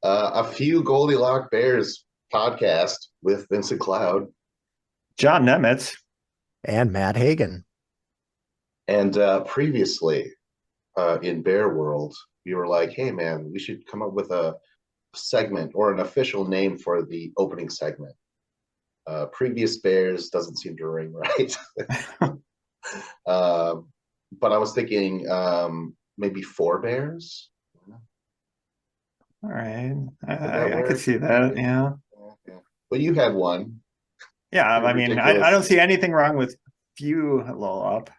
A Few Goldilock Bears podcast with Vincent Cloud. John Nemitz. And Matt Hagen. And previously in Bear World, we were like, hey, man, we should come up with a segment or an official name for the opening segment. Previous Bears doesn't seem to ring right. But I was thinking maybe Four Bears. All right. I could see that, yeah. Well, you had one. Yeah, I mean, I don't see anything wrong with Few Goldilock.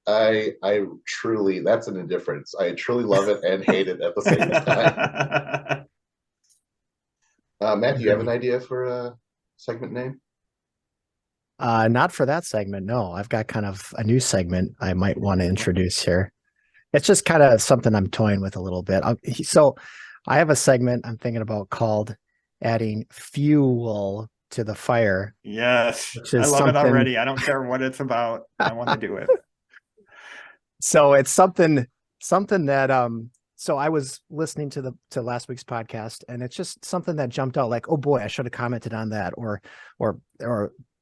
I truly, that's an indifference. I truly love it and hate it at the same time. Matt, do you have an idea for a segment name? Not for that segment, no. I've got kind of a new segment I might want to introduce here. It's just kind of something I'm toying with a little bit. So I have a segment I'm thinking about called adding fuel to the fire. Yes, I love it already. I don't care what it's about. I want to do it. So it's something that so I was listening to last week's podcast, and it's just something that jumped out like, oh boy, I should have commented on that, or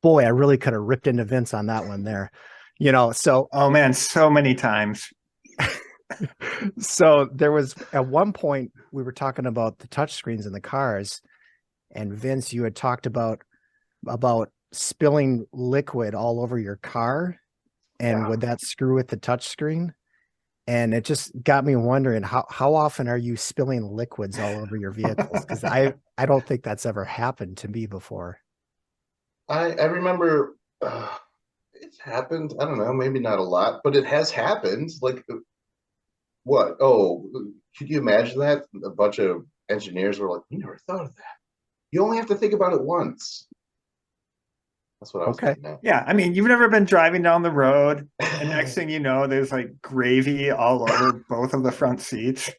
boy, I really could have ripped into Vince on that one there. So oh man, so many times. So there was at one point we were talking about the touchscreens in the cars, and Vince, you had talked about spilling liquid all over your car, and would that screw with the touchscreen? And it just got me wondering how often are you spilling liquids all over your vehicles? Because I don't think that's ever happened to me before. I remember it's happened. I don't know, maybe not a lot, but it has happened. Like, what? Oh, could you imagine that? A bunch of engineers were like, "We never thought of that. You only have to think about it once." That's what I was thinking now. Yeah, I mean, you've never been driving down the road, and next thing you know, there's like gravy all over both of the front seats.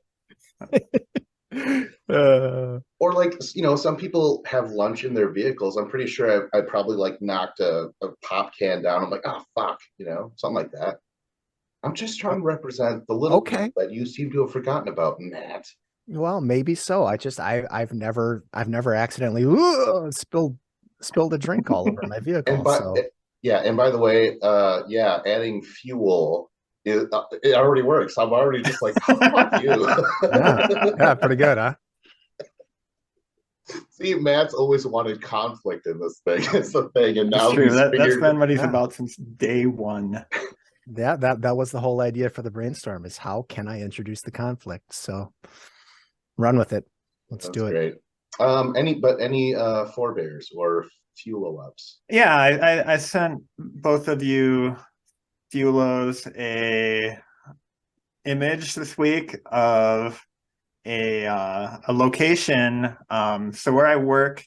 Or like, some people have lunch in their vehicles. I'm pretty sure I probably like knocked a pop can down. I'm like, oh fuck, something like that. I'm just trying to represent the little bit that you seem to have forgotten about, Matt. Well, maybe so. I've never accidentally spilled a drink all over my vehicle. And by the way, adding fuel it already works. I'm already just like, oh, fuck you. yeah, pretty good, huh? See, Matt's always wanted conflict in this thing. It's the thing, and now that's been what he's about since day one. Yeah, that was the whole idea for the brainstorm, is how can I introduce the conflict? So run with it. Let's do it. Great. Any forebears or fuel ups? Yeah, I sent both of you fuelos a image this week of a location. So where I work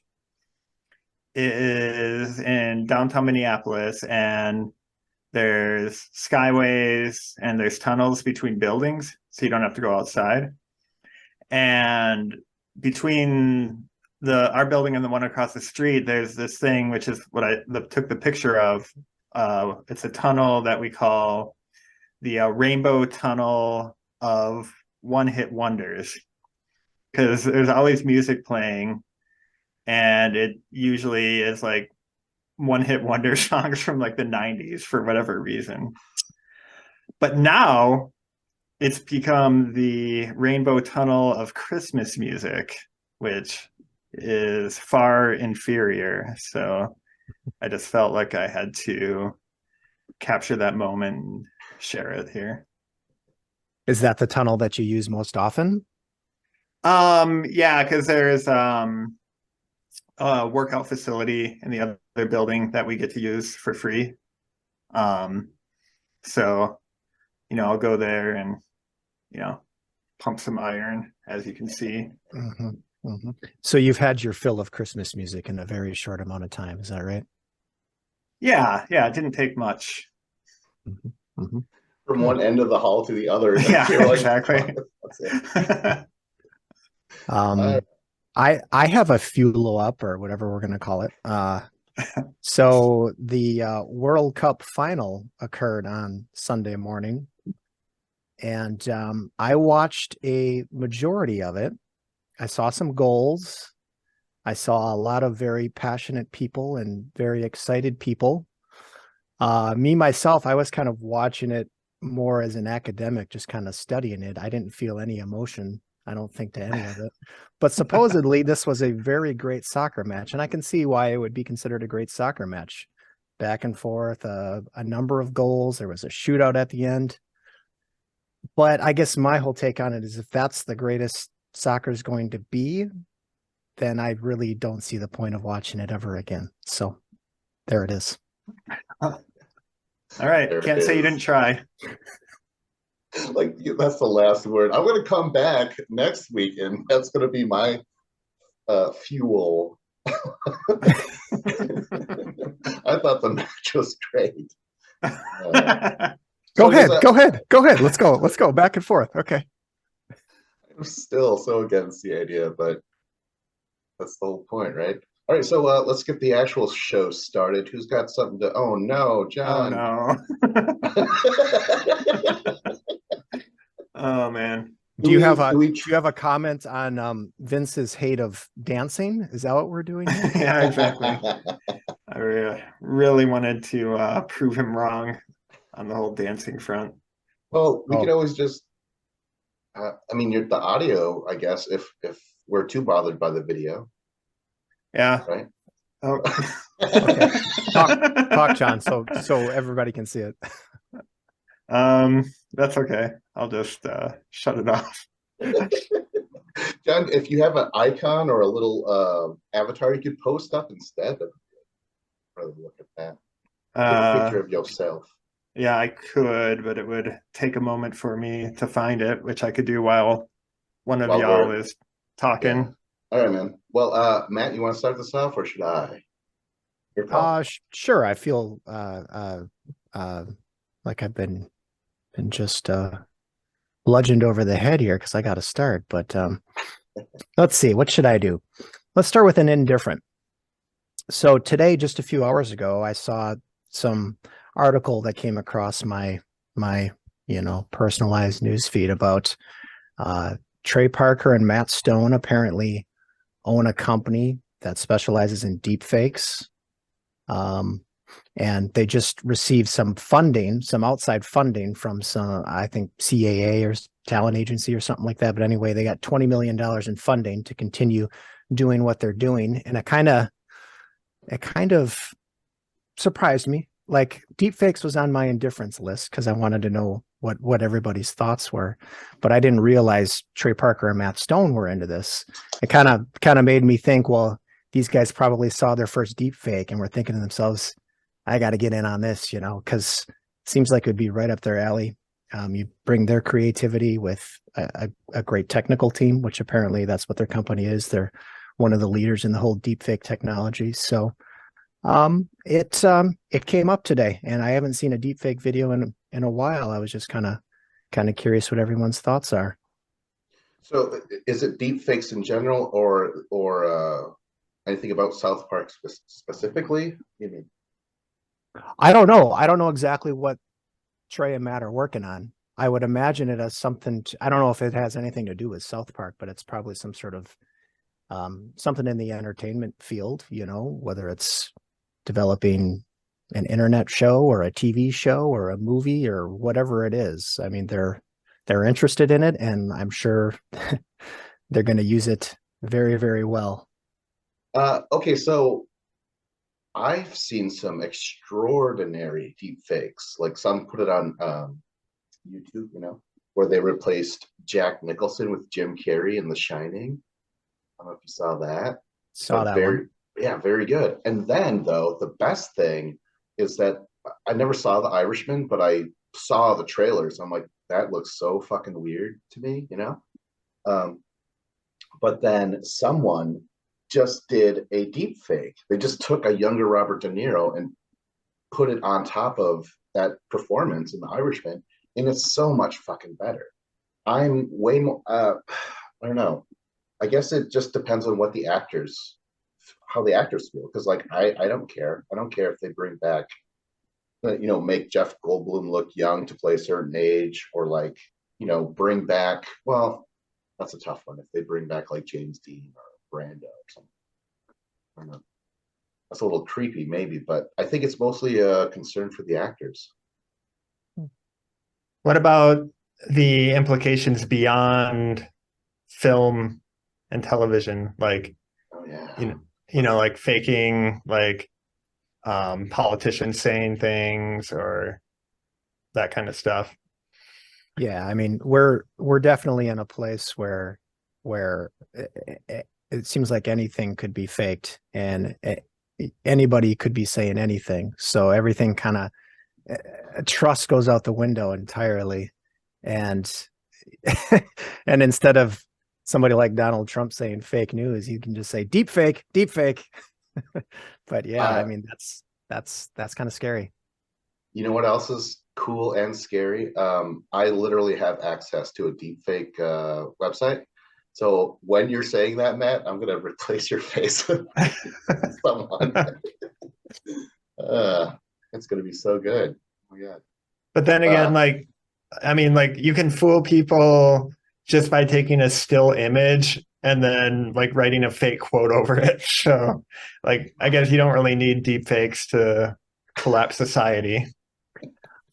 is in downtown Minneapolis, and there's skyways and there's tunnels between buildings, so you don't have to go outside. And between our building and the one across the street, there's this thing, which is what I took the picture of. It's a tunnel that we call the Rainbow Tunnel of One-Hit Wonders, because there's always music playing, and it usually is like one-hit wonder songs from like the 90s for whatever reason. But now it's become the Rainbow Tunnel of Christmas music, which is far inferior. So I just felt like I had to capture that moment and share it here. Is that the tunnel that you use most often? Yeah, because there's a workout facility in the other building that we get to use for free. So, I'll go there and, pump some iron, as you can see. Mm-hmm, mm-hmm. So you've had your fill of Christmas music in a very short amount of time. Is that right? Yeah. It didn't take much. Mm-hmm, mm-hmm. From one end of the hall to the other. Yeah, exactly. I have a fuel up, or whatever we're going to call it. So the World Cup final occurred on Sunday morning, And I watched a majority of it. I saw some goals. I saw a lot of very passionate people and very excited people. Me, myself, I was kind of watching it more as an academic, just kind of studying it. I didn't feel any emotion, I don't think, to any of it. But supposedly this was a very great soccer match, and I can see why it would be considered a great soccer match. Back and forth, a number of goals. There was a shootout at the end. But I guess my whole take on it is if that's the greatest soccer is going to be, then I really don't see the point of watching it ever again. So there it is. All right. There it Can't say you is. didn't try. Like, that's the last word. I'm going to come back next week, and that's going to be my fuel. I thought the match was great. Go ahead. Let's go back and forth. Okay. I'm still so against the idea, but that's the whole point, right? All right, so let's get the actual show started. Who's got something to? Oh no, John. Oh no. Oh man. Do you have a comment on Vince's hate of dancing? Is that what we're doing here? Yeah, exactly. I really wanted to prove him wrong on the whole dancing front. Well, we could always just. I mean, the audio, I guess, if we're too bothered by the video. Yeah. Right. Oh. Okay. Talk, John, so everybody can see it. That's okay. I'll just shut it off. John, if you have an icon or a little avatar you could post up instead, rather look at that. Take a picture of yourself. Yeah, I could, but it would take a moment for me to find it, which I could do while one of y'all is talking. Yeah. All right, man. Well, Matt, you want to start this off, or should I? Sure. I feel like I've been just bludgeoned over the head here because I got to start. But let's see, what should I do? Let's start with an indifferent. So today, just a few hours ago, I saw some article that came across my personalized news feed about Trey Parker and Matt Stone apparently own a company that specializes in deepfakes. And they just received some outside funding from some, I think, CAA or talent agency or something like that. But anyway, they got $20 million in funding to continue doing what they're doing. And it kind of surprised me. Like, deepfakes was on my indifference list because I wanted to know what everybody's thoughts were, but I didn't realize Trey Parker and Matt Stone were into this. It kind of made me think, well, these guys probably saw their first deepfake and were thinking to themselves, I got to get in on this, because it seems like it would be right up their alley. You bring their creativity with a great technical team, which apparently that's what their company is. They're one of the leaders in the whole deepfake technology. So it came up today, and I haven't seen a deepfake video in a while. I was just kind of curious what everyone's thoughts are. So is it deepfakes in general, or anything about South Park specifically? You mean? I don't know. I don't know exactly what Trey and Matt are working on. I would imagine it has something I don't know if it has anything to do with South Park, but it's probably some sort of something in the entertainment field, whether it's developing an internet show or a TV show or a movie or whatever it is. I mean, they're interested in it, and I'm sure they're going to use it very, very well. Okay, so I've seen some extraordinary deepfakes. Like, some put it on YouTube, where they replaced Jack Nicholson with Jim Carrey in The Shining. I don't know if you saw that. Saw that one. Yeah, very good. And then, though, the best thing is that I never saw The Irishman, but I saw the trailers. I'm like, that looks so fucking weird to me, But then someone just did a deep fake. They just took a younger Robert De Niro and put it on top of that performance in The Irishman, and it's so much fucking better. I'm way more, I don't know. I guess it just depends on how the actors feel. Because, like, I don't care. I don't care if they bring back, make Jeff Goldblum look young to play a certain age, or, like, bring back, well, that's a tough one. If they bring back like James Dean or Brando or something, I don't know. That's a little creepy, maybe, but I think it's mostly a concern for the actors. What about the implications beyond film and television? Like, Oh yeah, like faking, like politicians saying things or that kind of stuff. Yeah, I mean, we're definitely in a place where it seems like anything could be faked, and anybody could be saying anything. So everything kind of trust goes out the window entirely, and and instead of somebody like Donald Trump saying fake news, you can just say deep fake, deep fake. But yeah, I mean, that's kind of scary. You know what else is cool and scary? I literally have access to a deepfake website. So when you're saying that, Matt, I'm gonna replace your face with someone. It's gonna be so good. Oh my god. But then again, like, I mean, like, you can fool people just by taking a still image and then like writing a fake quote over it. So, like, I guess you don't really need deep fakes to collapse society.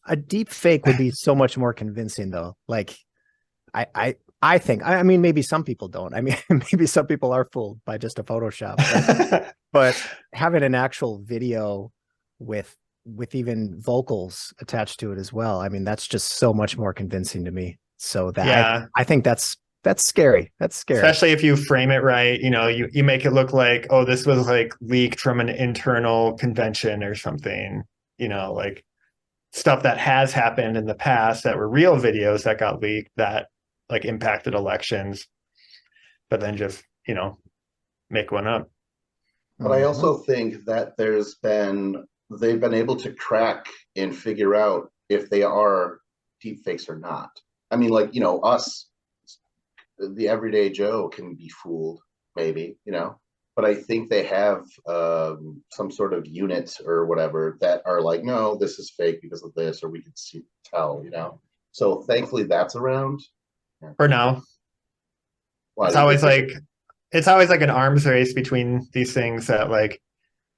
A deep fake would be so much more convincing, though. Like, I think, I mean, maybe some people don't. I mean, maybe some people are fooled by just a Photoshop, but having an actual video with even vocals attached to it as well, I mean, that's just so much more convincing to me. So that, yeah, I think that's scary. That's scary. Especially if you frame it right. You make it look like, oh, this was like leaked from an internal convention or something, like stuff that has happened in the past that were real videos that got leaked that like impacted elections, but then just, make one up. But I also think that they've been able to crack and figure out if they are deep fakes or not. I mean, like, us, the everyday Joe can be fooled, maybe, but I think they have some sort of unit or whatever that are like, no, this is fake because of this, or we can tell, So thankfully that's around. For now. It's always like an arms race between these things that like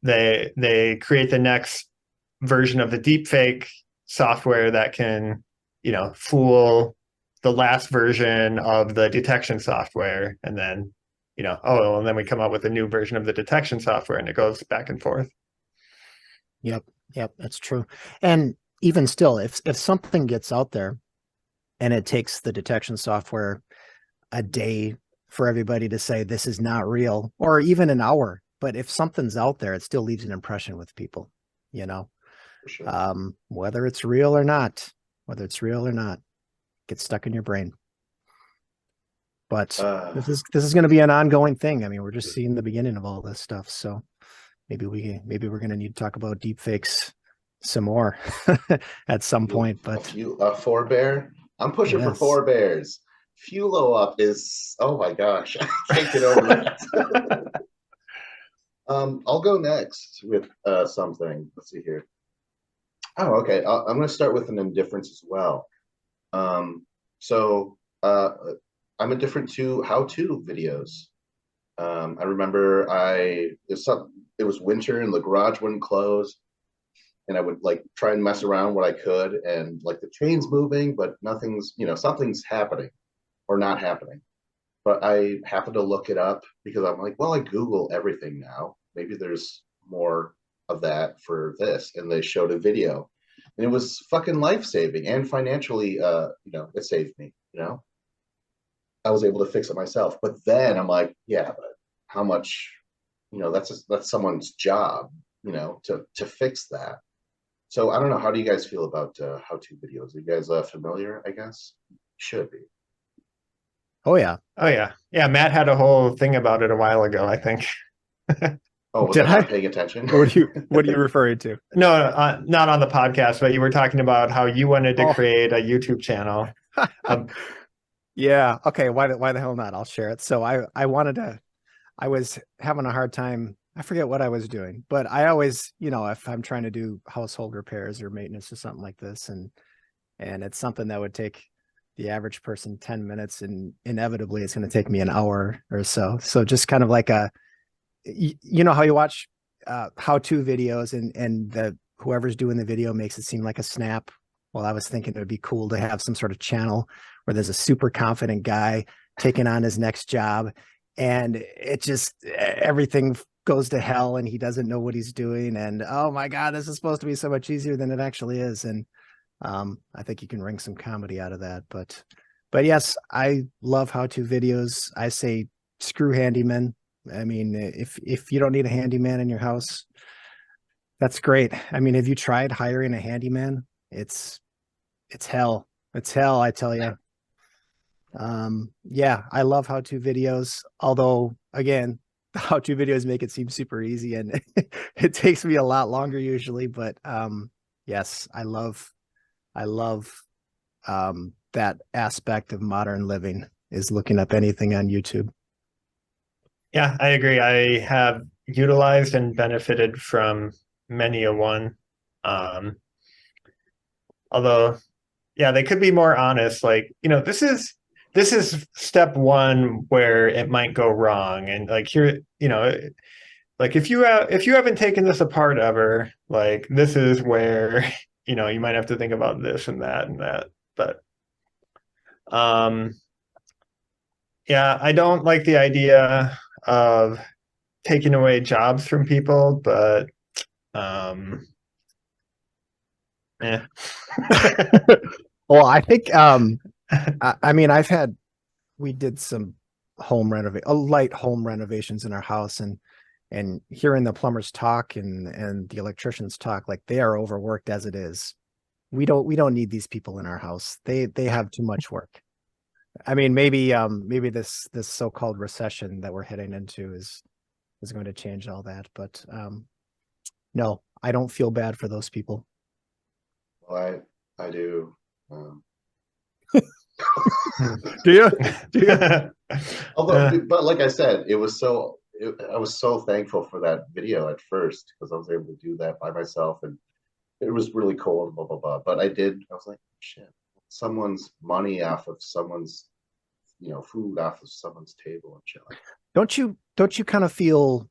they create the next version of the deepfake software that can, fool the last version of the detection software, and then, and then we come up with a new version of the detection software, and it goes back and forth. Yep, that's true. And even still, if something gets out there and it takes the detection software a day for everybody to say this is not real, or even an hour, but if something's out there, it still leaves an impression with people, For sure. whether it's real or not, gets stuck in your brain. But this is going to be an ongoing thing. I mean, we're just seeing the beginning of all this stuff. So maybe we're going to need to talk about deepfakes some more at some point. But forebear, I'm pushing for forebears. Fulo up is, oh my gosh, I can't get over that. I'll go next with something. Let's see here. Oh, okay. I'm going to start with an indifference as well. So I'm indifferent to how-to videos. I remember it was winter and the garage wouldn't close, and I would like try and mess around what I could, and like the chain's moving, but nothing's, something's happening or not happening. But I happened to look it up because I'm like, well, I Google everything now. Maybe there's more of that for this. And they showed a video, and it was fucking life-saving and financially, it saved me, I was able to fix it myself. But then I'm like, yeah, but how much, that's someone's job, to fix that. So I don't know. How do you guys feel about how-to videos? Are you guys familiar? I guess should be. Oh yeah. Yeah. Matt had a whole thing about it a while ago, I think. Oh, was I not paying attention? What are you referring to? No, not on the podcast, but you were talking about how you wanted to create a YouTube channel. Yeah. Okay. Why the hell not? I'll share it. So I was having a hard time. I forget what I was doing, but I always, if I'm trying to do household repairs or maintenance or something like this, and it's something that would take the average person 10 minutes, and inevitably it's going to take me an hour or so. So just kind of like you know how you watch how-to videos and the whoever's doing the video makes it seem like a snap. Well, I was thinking it would be cool to have some sort of channel where there's a super confident guy taking on his next job, and it just everything goes to hell and he doesn't know what he's doing. And oh my God, this is supposed to be so much easier than it actually is. And I think you can wring some comedy out of that. But yes, I love how-to videos. I say screw handyman. I mean, if you don't need a handyman in your house, that's great. I mean, have you tried hiring a handyman? It's hell. It's hell, I tell you. Yeah, I love how-to videos. Although, again, the how-to videos make it seem super easy, and it takes me a lot longer usually. But yes, I love that aspect of modern living, is looking up anything on YouTube. Yeah, I agree. I have utilized and benefited from many a one. Although, yeah, they could be more honest. Like, this is step one where it might go wrong. And like here, like if you haven't taken this apart ever, like this is where, you might have to think about this and that and that. But yeah, I don't like the idea of taking away jobs from people, but yeah. Well, I think I mean, we did some light home renovations in our house, and hearing the plumbers talk and the electricians talk, like they are overworked as it is. We don't need these people in our house. They have too much work. I mean, maybe this so-called recession that we're heading into is going to change all that. But no, I don't feel bad for those people. Well, I do. Do you? Although, but like I said, I was so thankful for that video at first, because I was able to do that by myself, and it was really cool and blah blah blah. But I was like, shit, someone's money off of someone's, food off of someone's table and shit like that. Don't you kind of feel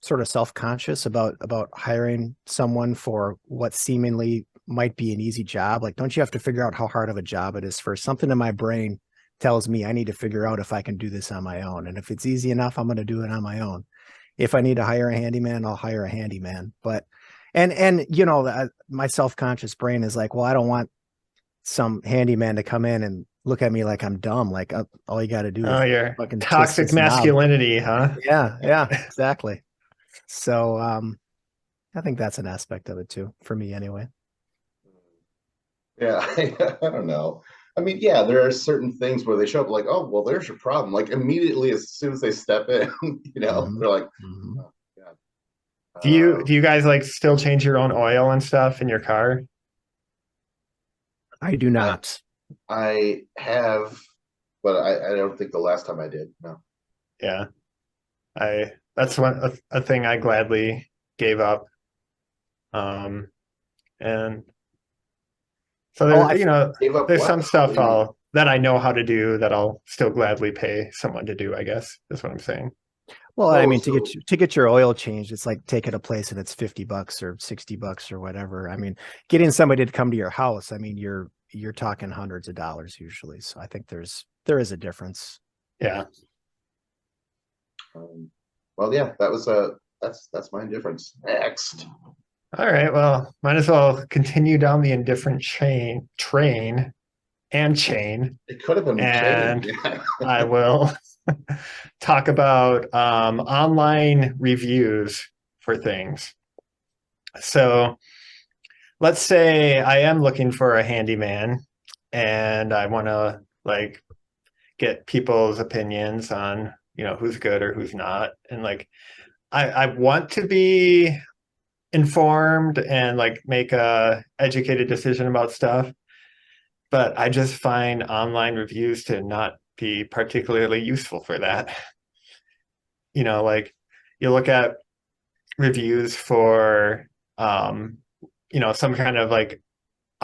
sort of self-conscious about hiring someone for what seemingly might be an easy job? Like, don't you have to figure out how hard of a job it is first? Something in my brain tells me I need to figure out if I can do this on my own. And if it's easy enough, I'm going to do it on my own. If I need to hire a handyman, I'll hire a handyman. But, and my self-conscious brain is like, well, I don't want some handyman to come in and look at me like I'm dumb. Like, all you got to do is your fucking toxic masculinity, huh? Yeah, exactly. So, I think that's an aspect of it too, for me anyway. Yeah, I don't know. I mean, yeah, there are certain things where they show up like, oh, well, there's your problem. Like immediately as soon as they step in, Mhm. they're like, Mhm. oh, God. Do you guys like still change your own oil and stuff in your car? I do not. I have, but I don't think the last time I did. No. Yeah. That's a thing I gladly gave up. And so Gave up there's what? some stuff that I know how to do that I'll still gladly pay someone to do, I guess, is what I'm saying. Well, I mean, so- to get your oil changed, it's like taking a place and it's $50 or $60 or whatever. I mean, getting somebody to come to your house, I mean, you're talking hundreds of dollars usually. So I think there is a difference. Yeah. Well, yeah, that's my indifference. Next. All right. Well, might as well continue down the indifferent train. It could have been And changed. Yeah. I will talk about online reviews for things. So let's say I am looking for a handyman and I want to like get people's opinions on, who's good or who's not. And like, I want to be informed and like make a educated decision about stuff. But I just find online reviews to not be particularly useful for that. Like you look at reviews for, some kind of like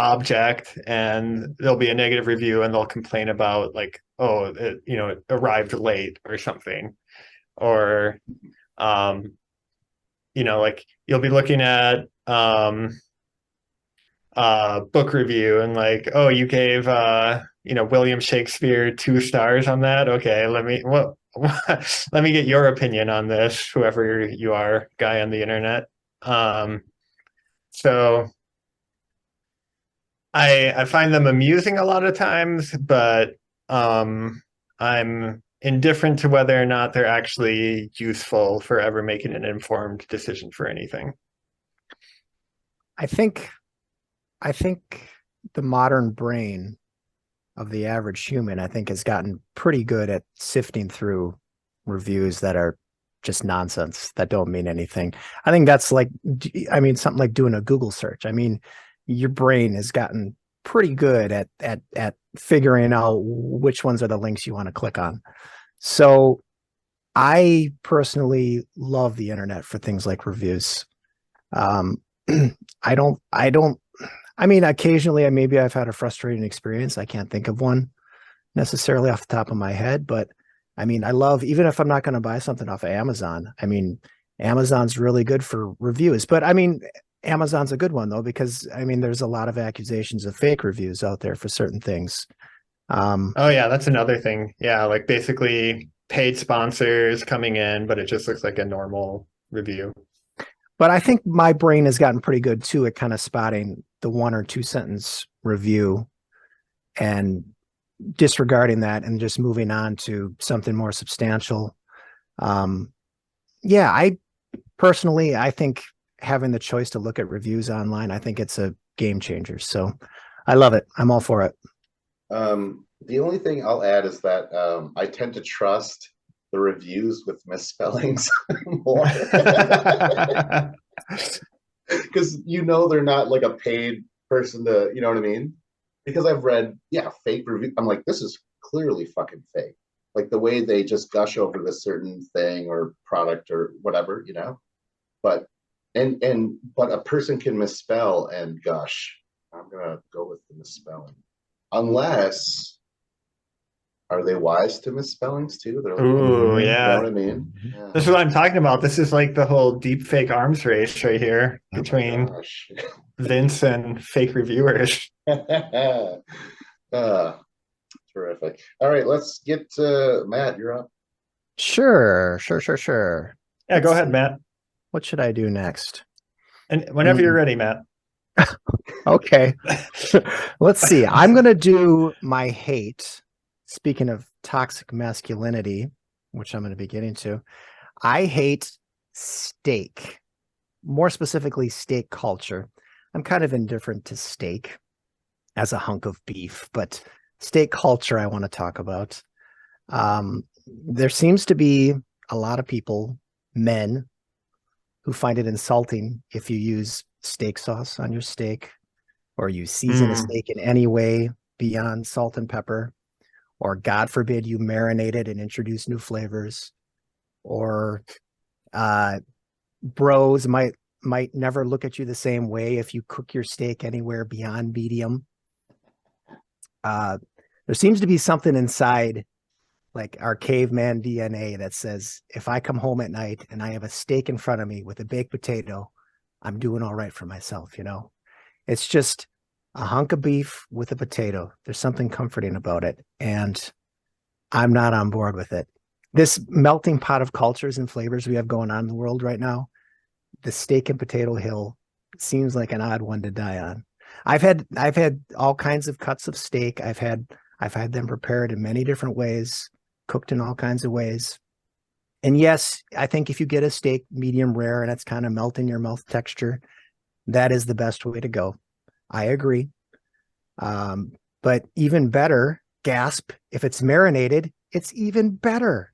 object, and there'll be a negative review, and they'll complain about like, oh, it arrived late or something, or like you'll be looking at book review and like, oh, you gave William Shakespeare 2 stars on that. Okay, let me let me get your opinion on this, whoever you are, guy on the internet. So I find them amusing a lot of times, but I'm indifferent to whether or not they're actually useful for ever making an informed decision for anything. I think the modern brain of the average human, I think, has gotten pretty good at sifting through reviews that are just nonsense, that don't mean anything. I think that's like, something like doing a Google search. I mean, your brain has gotten pretty good at figuring out which ones are the links you want to click on. So I personally love the internet for things like reviews. Occasionally maybe I've had a frustrating experience. I can't think of one necessarily off the top of my head, but I love, even if I'm not going to buy something off of Amazon, Amazon's really good for reviews, but Amazon's a good one though, because there's a lot of accusations of fake reviews out there for certain things. Oh yeah, that's another thing. Yeah, like basically paid sponsors coming in, but it just looks like a normal review. But I think my brain has gotten pretty good too at kind of spotting the 1 or 2 sentence review and disregarding that and just moving on to something more substantial. I personally think having the choice to look at reviews online, I think it's a game changer. So I love it. I'm all for it. The only thing I'll add is that I tend to trust the reviews with misspellings more. Because they're not like a paid person to, you know what I mean? Because I've read, fake reviews. I'm like, this is clearly fucking fake. Like the way they just gush over this certain thing or product or whatever, But but a person can misspell and gush. I'm gonna go with the misspelling. Unless, are they wise to misspellings too? They're like, ooh, you yeah. know what I mean? Yeah. This is what I'm talking about. This is like the whole deepfake arms race right here between Vince and fake reviewers. Terrific. All right, let's get to Matt. You're up. Sure. Yeah, go ahead, Matt. What should I do next? And whenever you're ready, Matt. Okay. Let's see. I'm going to do my hate. Speaking of toxic masculinity, which I'm going to be getting to, I hate steak, more specifically steak culture. I'm kind of indifferent to steak as a hunk of beef, but steak culture I want to talk about. There seems to be a lot of people, men, who find it insulting if you use steak sauce on your steak, or you season a steak in any way beyond salt and pepper, or God forbid you marinate it and introduce new flavors, or bros might never look at you the same way if you cook your steak anywhere beyond medium. There seems to be something inside like our caveman DNA that says, if I come home at night and I have a steak in front of me with a baked potato, I'm doing all right for myself. It's just a hunk of beef with a potato. There's something comforting about it. And I'm not on board with it. This melting pot of cultures and flavors we have going on in the world right now, the steak and potato hill seems like an odd one to die on. I've had all kinds of cuts of steak. I've had them prepared in many different ways, cooked in all kinds of ways. And yes, I think if you get a steak medium rare and it's kind of melting your mouth texture, that is the best way to go. I agree. But even better, gasp, if it's marinated, it's even better,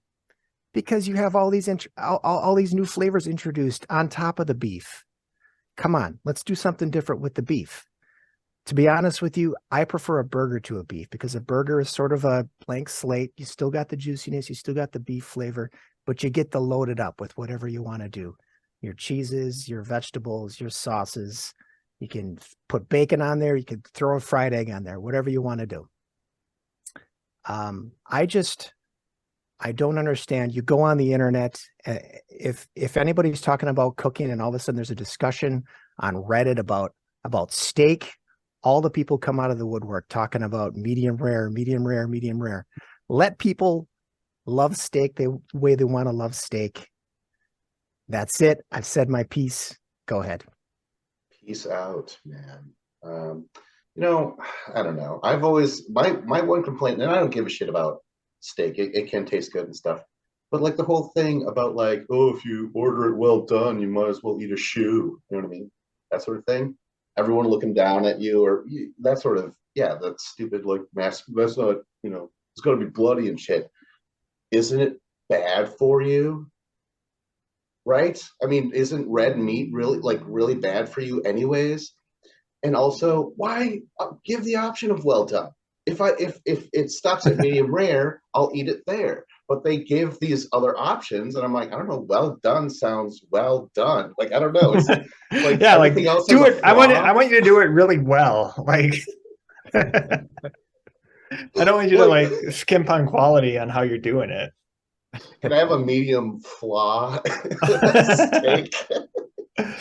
because you have all these all these new flavors introduced on top of the beef. Come on, let's do something different with the beef. To be honest with you, I prefer a burger to a beef, because a burger is sort of a blank slate. You still got the juiciness, you still got the beef flavor, but you get to load it up with whatever you want to do. Your cheeses, your vegetables, your sauces, You can put bacon on there. You can throw a fried egg on there, whatever you want to do. I don't understand. You go on the internet. If anybody's talking about cooking and all of a sudden there's a discussion on Reddit about steak, all the people come out of the woodwork talking about medium rare, medium rare, medium rare. Let people love steak the way they want to love steak. That's it. I've said my piece. Go ahead. Peace out, man. I don't know. I've always my one complaint, and I don't give a shit about steak. It can taste good and stuff. But like the whole thing about like, oh, if you order it well done, you might as well eat a shoe. You know what I mean? That sort of thing. Everyone looking down at you, or that sort of, that stupid like mass. That's not, it's going to be bloody and shit. Isn't it bad for you? Right? I mean, isn't red meat really bad for you anyways? And also, why give the option of well done? If it stops at medium rare, I'll eat it there. But they give these other options, and I'm like, I don't know. Well done sounds well done. Like, I don't know. It's like everything else. Do it. I want you to do it really well. Like, I don't want you to like skimp on quality on how you're doing it. Can I have a medium flaw steak? I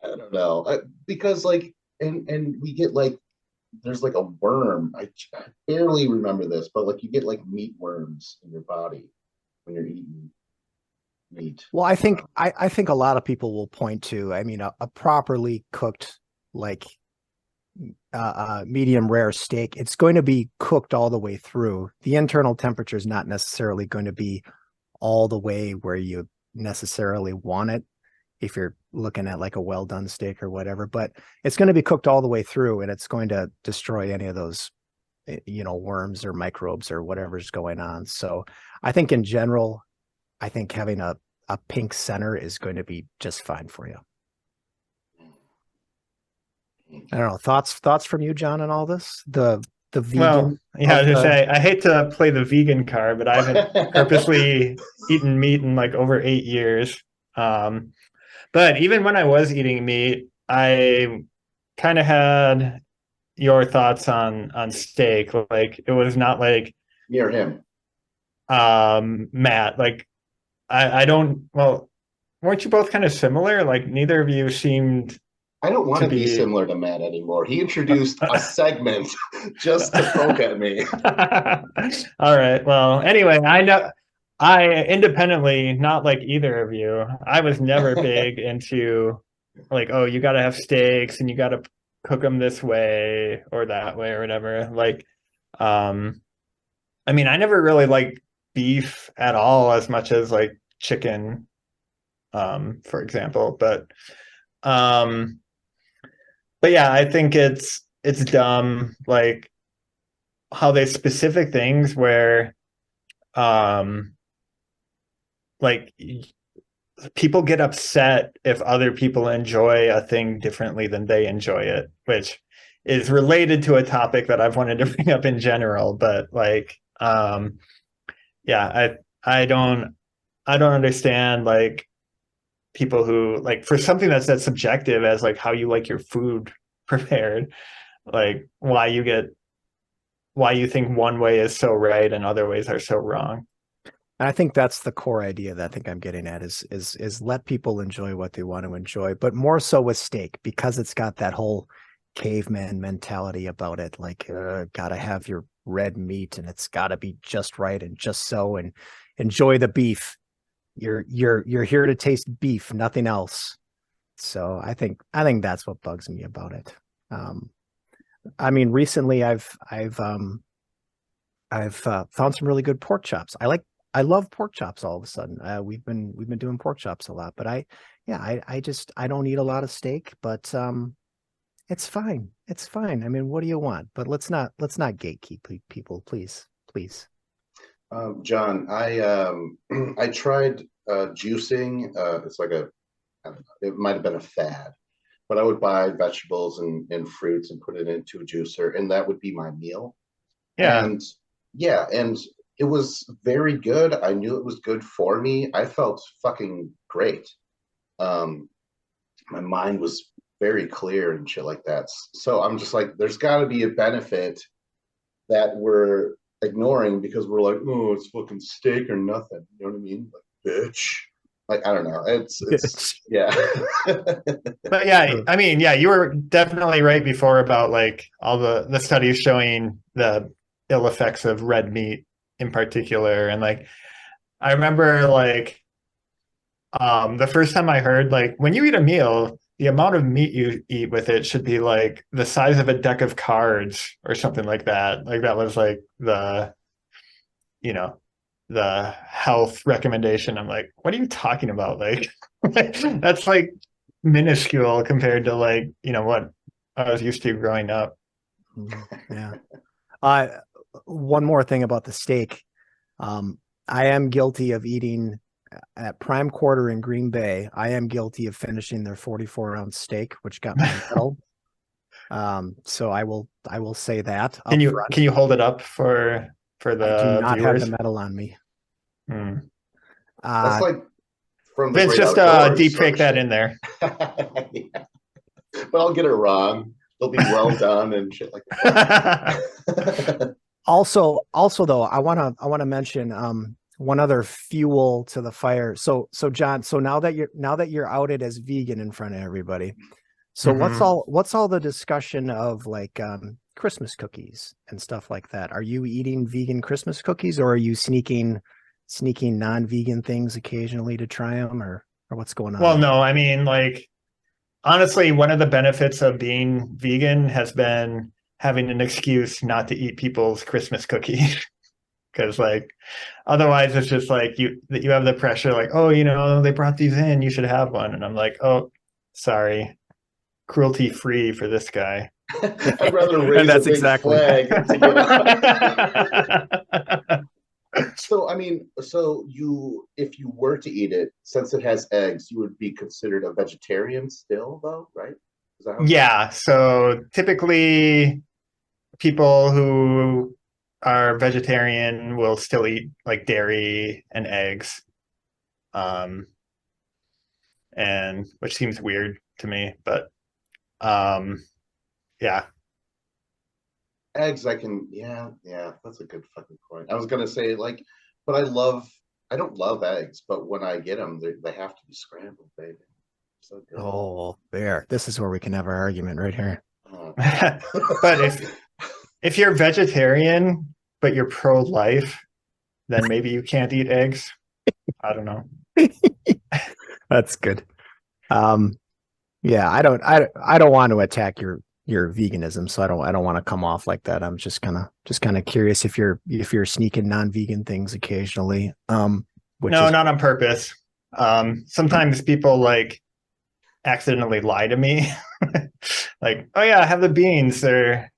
don't know, because like, and we get like, there's like a worm. I barely remember this, but like you get like meat worms in your body when you're eating meat. Well, I think a lot of people will point to, I mean, a properly cooked like medium rare steak. It's going to be cooked all the way through. The internal temperature is not necessarily going to be all the way where you necessarily want it if you're looking at like a well done steak or whatever, but it's going to be cooked all the way through, and it's going to destroy any of those worms or microbes or whatever's going on. So I think in general, I think having a pink center is going to be just fine for you. I don't know, thoughts from you, John, on all this? The vegan. Well, yeah, I was say, I hate to play the vegan card, but I haven't purposely eaten meat in like over 8 years. But even when I was eating meat, I kind of had your thoughts on steak. Like, it was not like near him. Matt, like I don't, well, weren't you both kind of similar? Like, neither of you seemed. I don't want to be similar to Matt anymore. He introduced a segment just to poke at me. All right. Well, anyway, I know I independently, not like either of you, I was never big into like, oh, you got to have steaks and you got to cook them this way or that way or whatever. Like, I mean, I never really liked beef at all as much as like chicken, for example. But yeah, I think it's dumb, like how there's specific things where like people get upset if other people enjoy a thing differently than they enjoy it, which is related to a topic that I've wanted to bring up in general. But like, yeah, I don't understand like people who like, for something that's that subjective as like how you like your food prepared, like why you think one way is so right and other ways are so wrong. And I think that's the core idea that I think I'm getting at is let people enjoy what they want to enjoy, but more so with steak, because it's got that whole caveman mentality about it. Like, gotta have your red meat and it's gotta be just right and just so, and enjoy the beef. You're here to taste beef, nothing else. So I think that's what bugs me about it. I mean, recently I've found some really good pork chops. I love pork chops all of a sudden. We've been doing pork chops a lot, but I don't eat a lot of steak, but it's fine. It's fine. I mean, what do you want? But let's not gatekeep people, please. John, I tried juicing. It's like it might have been a fad, but I would buy vegetables and fruits and put it into a juicer, and that would be my meal. Yeah. And it was very good. I knew it was good for me. I felt fucking great. My mind was very clear and shit like that. So I'm just like, there's got to be a benefit that we're ignoring because we're like, oh, it's fucking steak or nothing. You know what I mean? Like, bitch. Like, I don't know. It's yeah. But yeah, I mean, yeah, you were definitely right before about like all the studies showing the ill effects of red meat in particular. And like, I remember like the first time I heard like when you eat a meal, the amount of meat you eat with it should be like the size of a deck of cards or something like that. Like that was like you know, the health recommendation. I'm like, what are you talking about? Like, that's like minuscule compared to like, what I was used to growing up. Yeah. One more thing about the steak. I am guilty of eating at Prime Quarter in Green Bay. I am guilty of finishing their 44-ounce steak, which got me in trouble. So I will say that. Can you hold it up for the I do not viewers? have the medal on me. That's like from the Vince, great just deep fake that in there. Yeah. But I'll get it wrong. They'll be well done and shit like that. Also though, I wanna mention one other fuel to the fire. So John, so now that you're outed as vegan in front of everybody, so what's all the discussion of like Christmas cookies and stuff like that? Are you eating vegan Christmas cookies, or are you sneaking non-vegan things occasionally to try them, or what's going on? Well, no, I mean, like, honestly, one of the benefits of being vegan has been having an excuse not to eat people's Christmas cookies. Because like, otherwise it's just like you have the pressure, like, oh, they brought these in, you should have one. And I'm like, oh, sorry, cruelty free for this guy. I'd rather raise a big flag to get out. So I mean, if you were to eat it, since it has eggs, you would be considered a vegetarian still, though, right? Yeah. So typically, people who are vegetarian will still eat like dairy and eggs, and which seems weird to me, but yeah. Eggs, yeah, that's a good fucking point. I was gonna say like, but I don't love eggs, but when I get them, they have to be scrambled, baby. So good. Oh, there. This is where we can have our argument right here. Oh. But if you're vegetarian but you're pro-life, then maybe you can't eat eggs. I don't know. That's good. Yeah, I don't want to attack your veganism, so I don't want to come off like that. I'm just kind of curious if you're sneaking non-vegan things occasionally. No, not on purpose. Sometimes people like accidentally lie to me, like, oh yeah, I have the beans, they're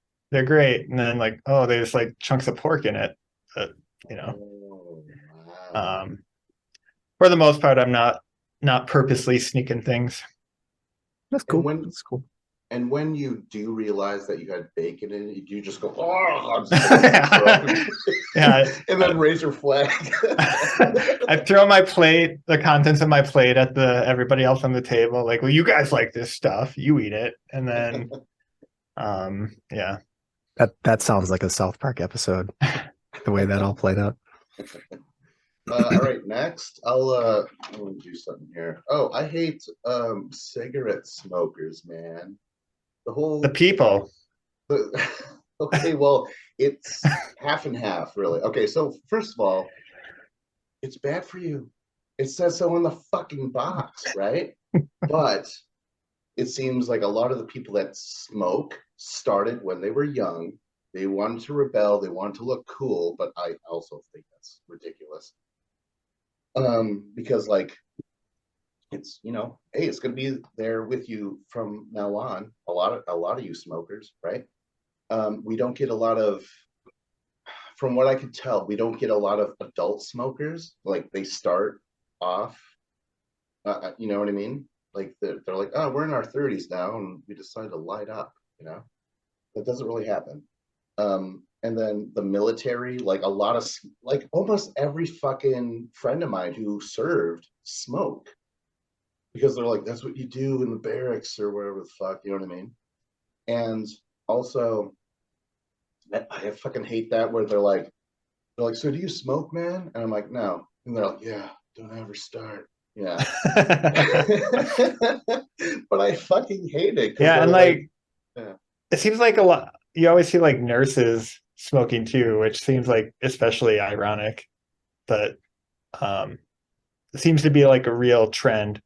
great, and then like, oh, there's like chunks of pork in it. But, for the most part, I'm not purposely sneaking things. That's cool. That's cool. And when you do realize that you had bacon in it, you just go, oh, yeah, and then raise your flag. I throw the contents of my plate at everybody else on the table. Like, well, you guys like this stuff, you eat it, and then, yeah. That sounds like a South Park episode. The way that all played out. All right, next I want to do something here. Oh, I hate cigarette smokers, man. The people. Okay, well, it's half and half, really. Okay, so first of all, it's bad for you. It says so on the fucking box, right? But it seems like a lot of the people that smoke started when they were young. They wanted to rebel. They wanted to look cool, but I also think that's ridiculous. Because like, it's, hey, it's going to be there with you from now on. A lot of you smokers, right? We don't get a lot of, from what I could tell, we don't get a lot of adult smokers. Like they start off, you know what I mean? Like they're like, oh, we're in our 30s now, and we decided to light up. That doesn't really happen. And then the military, like a lot of, like almost every fucking friend of mine who served smoke. because they're like, that's what you do in the barracks or whatever the fuck, you know what I mean? And also, I fucking hate that where they're like, so do you smoke, man? And I'm like, no. And they're like, yeah, don't ever start. Yeah. But I fucking hate it. Yeah, and like, yeah. it seems like a lot. You always see like nurses smoking too, which seems like especially ironic. But it seems to be like a real trend.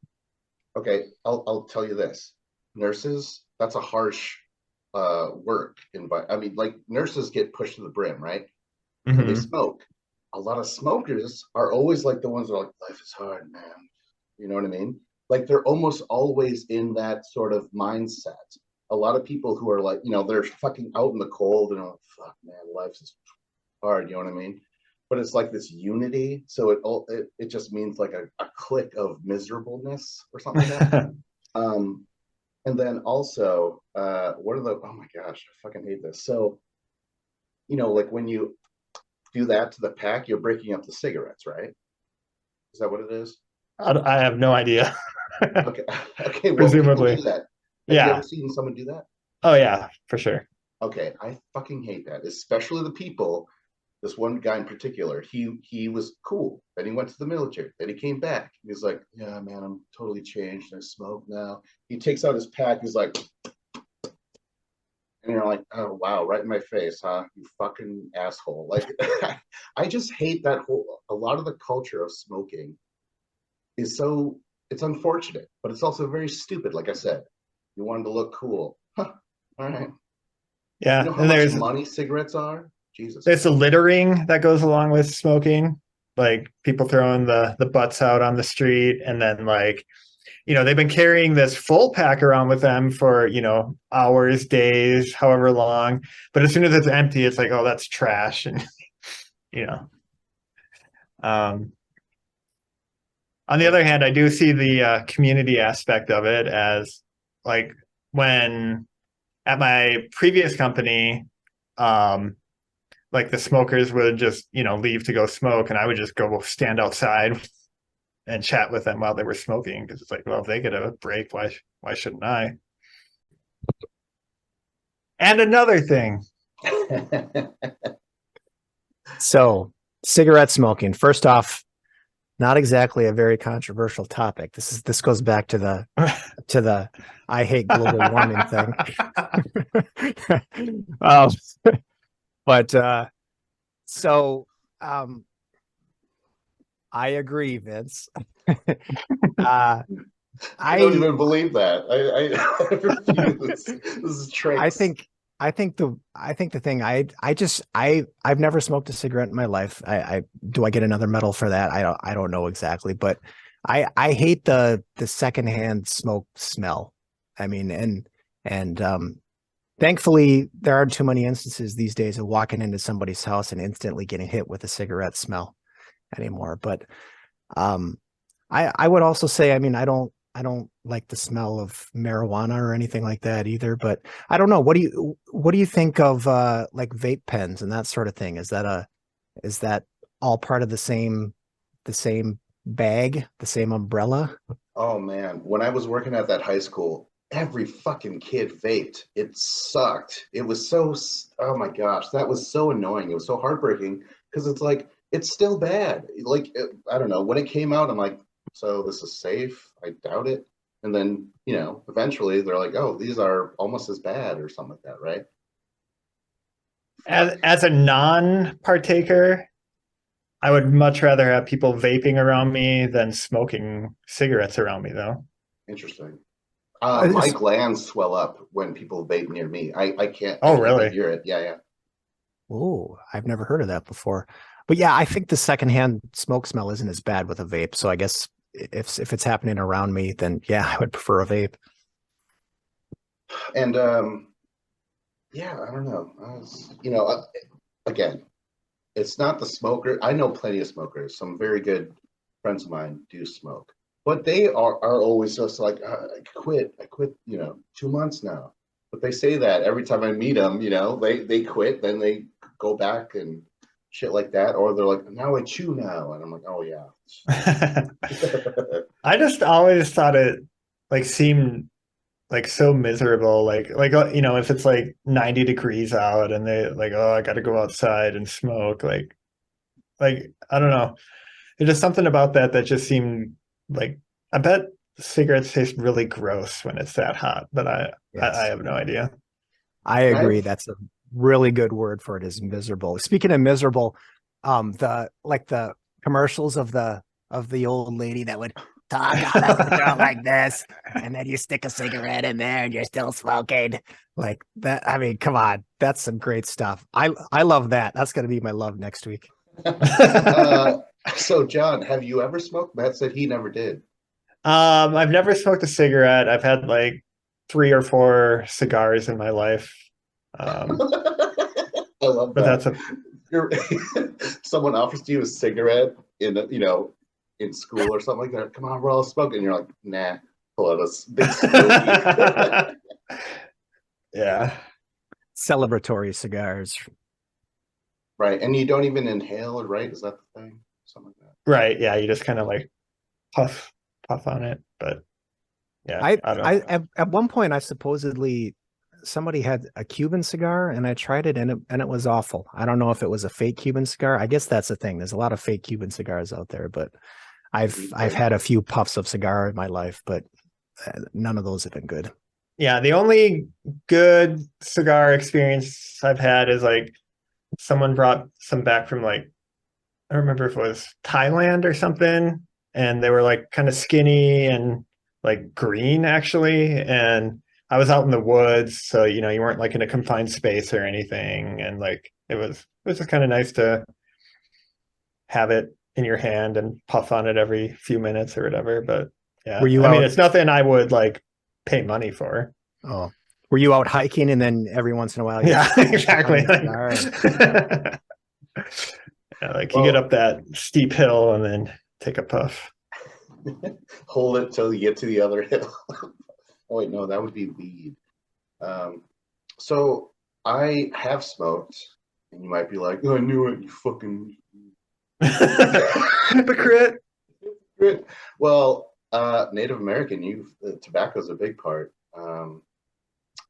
Okay, I'll tell you this. Nurses, that's a harsh work I mean, like nurses get pushed to the brim, right? And they Mm-hmm. smoke. A lot of smokers are always like the ones that are like, life is hard, man. You know what I mean? Like they're almost always in that sort of mindset. A lot of people who are like, they're fucking out in the cold and are like, fuck, man, life is hard. You know what I mean? But it's like this unity. So it just means like a clique of miserableness or something like that. And then also, what are oh my gosh, I fucking hate this. So, like when you do that to the pack, you're breaking up the cigarettes, right? Is that what it is? I have no idea. Okay. Okay. Well, people Presumably. do that. Have you Yeah. ever seen someone do that? Oh yeah, for sure. Okay. I fucking hate that, especially the people. This one guy in particular, he was cool. Then he went to the military. Then he came back. He's like, yeah, man, I'm totally changed. I smoke now. He takes out his pack. He's like, and you're like, oh wow, right in my face, huh? You fucking asshole. Like, I just hate that a lot of the culture of smoking is it's unfortunate, but it's also very stupid. Like I said, you wanted to look cool. Huh, all right. Yeah, You know how and much money cigarettes are? Jesus. there's the littering that goes along with smoking, like people throwing the butts out on the street, and then like, they've been carrying this full pack around with them for, hours, days, however long. But as soon as it's empty, it's like, oh, that's trash. And, you know, um, on the other hand, I do see the community aspect of it as like when at my previous company, like the smokers would just, leave to go smoke and I would just go stand outside and chat with them while they were smoking because it's like, well, if they get a break, why shouldn't I? And another thing. So, cigarette smoking. First off, not exactly a very controversial topic. This goes back to the I hate global warming thing. But I agree, Vince. I don't even believe that. I refuse. This is tricks. I think the thing I've never smoked a cigarette in my life. Do I get another medal for that? I don't know exactly, but I hate the secondhand smoke smell. I mean, and thankfully there aren't too many instances these days of walking into somebody's house and instantly getting hit with a cigarette smell anymore. But I would also say, I mean, I don't like the smell of marijuana or anything like that either, but I don't know. What do you think of like vape pens and that sort of thing? Is that all part of the same bag, the same umbrella? Oh man, when I was working at that high school, every fucking kid vaped. It sucked. It was oh my gosh, that was so annoying. It was so heartbreaking because it's like it's still bad. Like I don't know, when it came out, I'm like, so this is safe? I doubt it. And then, eventually they're like, oh, these are almost as bad or something like that, right? As a non-partaker, I would much rather have people vaping around me than smoking cigarettes around me, though. Interesting. My glands swell up when people vape near me. I can't. Oh, really? Hear it. Yeah. Oh, I've never heard of that before. But yeah, I think the secondhand smoke smell isn't as bad with a vape. So I guess if it's happening around me, then yeah, I would prefer a vape. And yeah, I don't know. Again, it's not the smoker. I know plenty of smokers. Some very good friends of mine do smoke, but they are always just like, I quit, 2 months now. But they say that every time I meet them, they quit, then they go back and shit like that, or they're like, now I chew now, and I'm like, oh yeah. I just always thought it like seemed like so miserable. Like if it's like 90 degrees out and they like, oh, I got to go outside and smoke. Like I don't know. There's just something about that just seemed like, I bet cigarettes taste really gross when it's that hot, but I have no idea. I agree. That's a really good word for it, is miserable. Speaking of miserable, the commercials of the old lady that would talk on a girl like this, and then you stick a cigarette in there and you're still smoking. Like that. I mean, come on. That's some great stuff. I love that. That's gonna be my love next week. So John, have you ever smoked? Matt said he never did. I've never smoked a cigarette. I've had like 3 or 4 cigars in my life. I love but that. That's Someone offers you a cigarette in school or something like that. Come on, we're all smoking. And you're like, nah, pull out a big smoky. yeah. Celebratory cigars. Right. And you don't even inhale it, right? Is that the thing? Something like that. Right. Yeah. You just kind of like puff on it. But yeah. I at one point, I supposedly somebody had a Cuban cigar and I tried it and it was awful. I don't know if it was a fake Cuban cigar. I guess that's the thing. There's a lot of fake Cuban cigars out there, but I've had a few puffs of cigar in my life, but none of those have been good. Yeah. The only good cigar experience I've had is like someone brought some back from like, I don't remember if it was Thailand or something. And they were like kind of skinny and like green actually. And I was out in the woods. So, you weren't like in a confined space or anything. And like, it was just kind of nice to have it in your hand and puff on it every few minutes or whatever. But yeah, I mean, it's nothing I would like pay money for. Oh, were you out hiking and then every once in a while? Yeah, exactly. Yeah, like you get up that steep hill and then take a puff. Hold it till you get to the other hill. Oh wait, no, that would be weed. So I have smoked, and you might be like, "Oh, I knew it, you fucking hypocrite." Well, Native American, tobacco's a big part.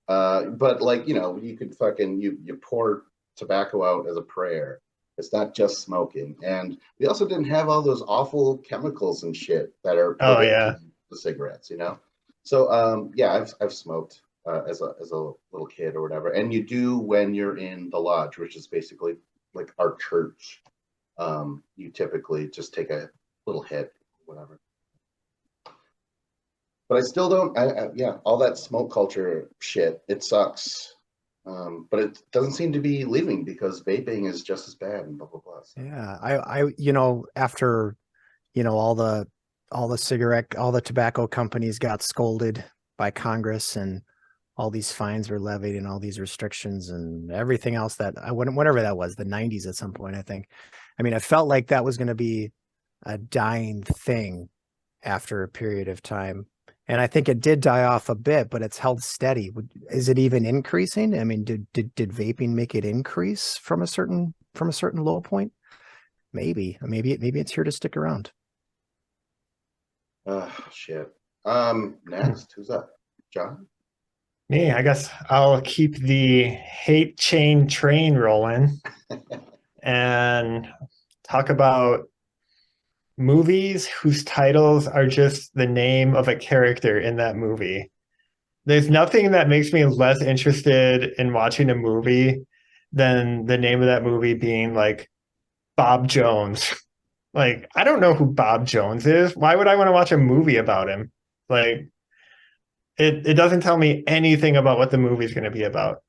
But like you could fucking you pour tobacco out as a prayer. It's not just smoking, and we also didn't have all those awful chemicals and shit that are put into the cigarettes, So yeah, I've smoked as a little kid or whatever, and you do when you're in the lodge, which is basically like our church. You typically just take a little hit, whatever. But I still don't. All that smoke culture shit, it sucks. But it doesn't seem to be leaving because vaping is just as bad and blah blah blah. So. Yeah, after all the tobacco companies got scolded by Congress and all these fines were levied and all these restrictions and everything else whatever that was, the 90s at some point, I think. I mean, I felt like that was going to be a dying thing after a period of time. And I think it did die off a bit, but it's held steady. Is it even increasing? I mean, did vaping make it increase from a certain low point? Maybe it's here to stick around. Shit. Next, who's up? John? Me, I guess I'll keep the hate chain train rolling and talk about movies whose titles are just the name of a character in that movie. There's nothing that makes me less interested in watching a movie than the name of that movie being like Bob Jones. Like, I don't know who Bob Jones is. Why would I want to watch a movie about him? Like, it doesn't tell me anything about what the movie is going to be about.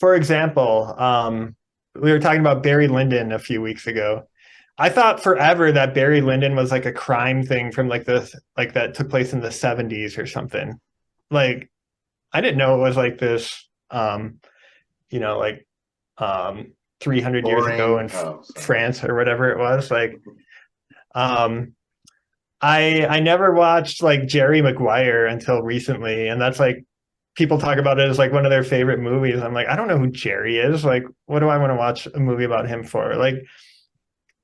For example, we were talking about Barry Lyndon a few weeks ago. I thought forever that Barry Lyndon was like a crime thing from like that took place in the 70s or something. Like, I didn't know it was like this, 300 years ago in France or whatever it was. Like, I never watched like Jerry Maguire until recently, and that's like people talk about it as like one of their favorite movies. I'm like, I don't know who Jerry is. Like, what do I want to watch a movie about him for? Like,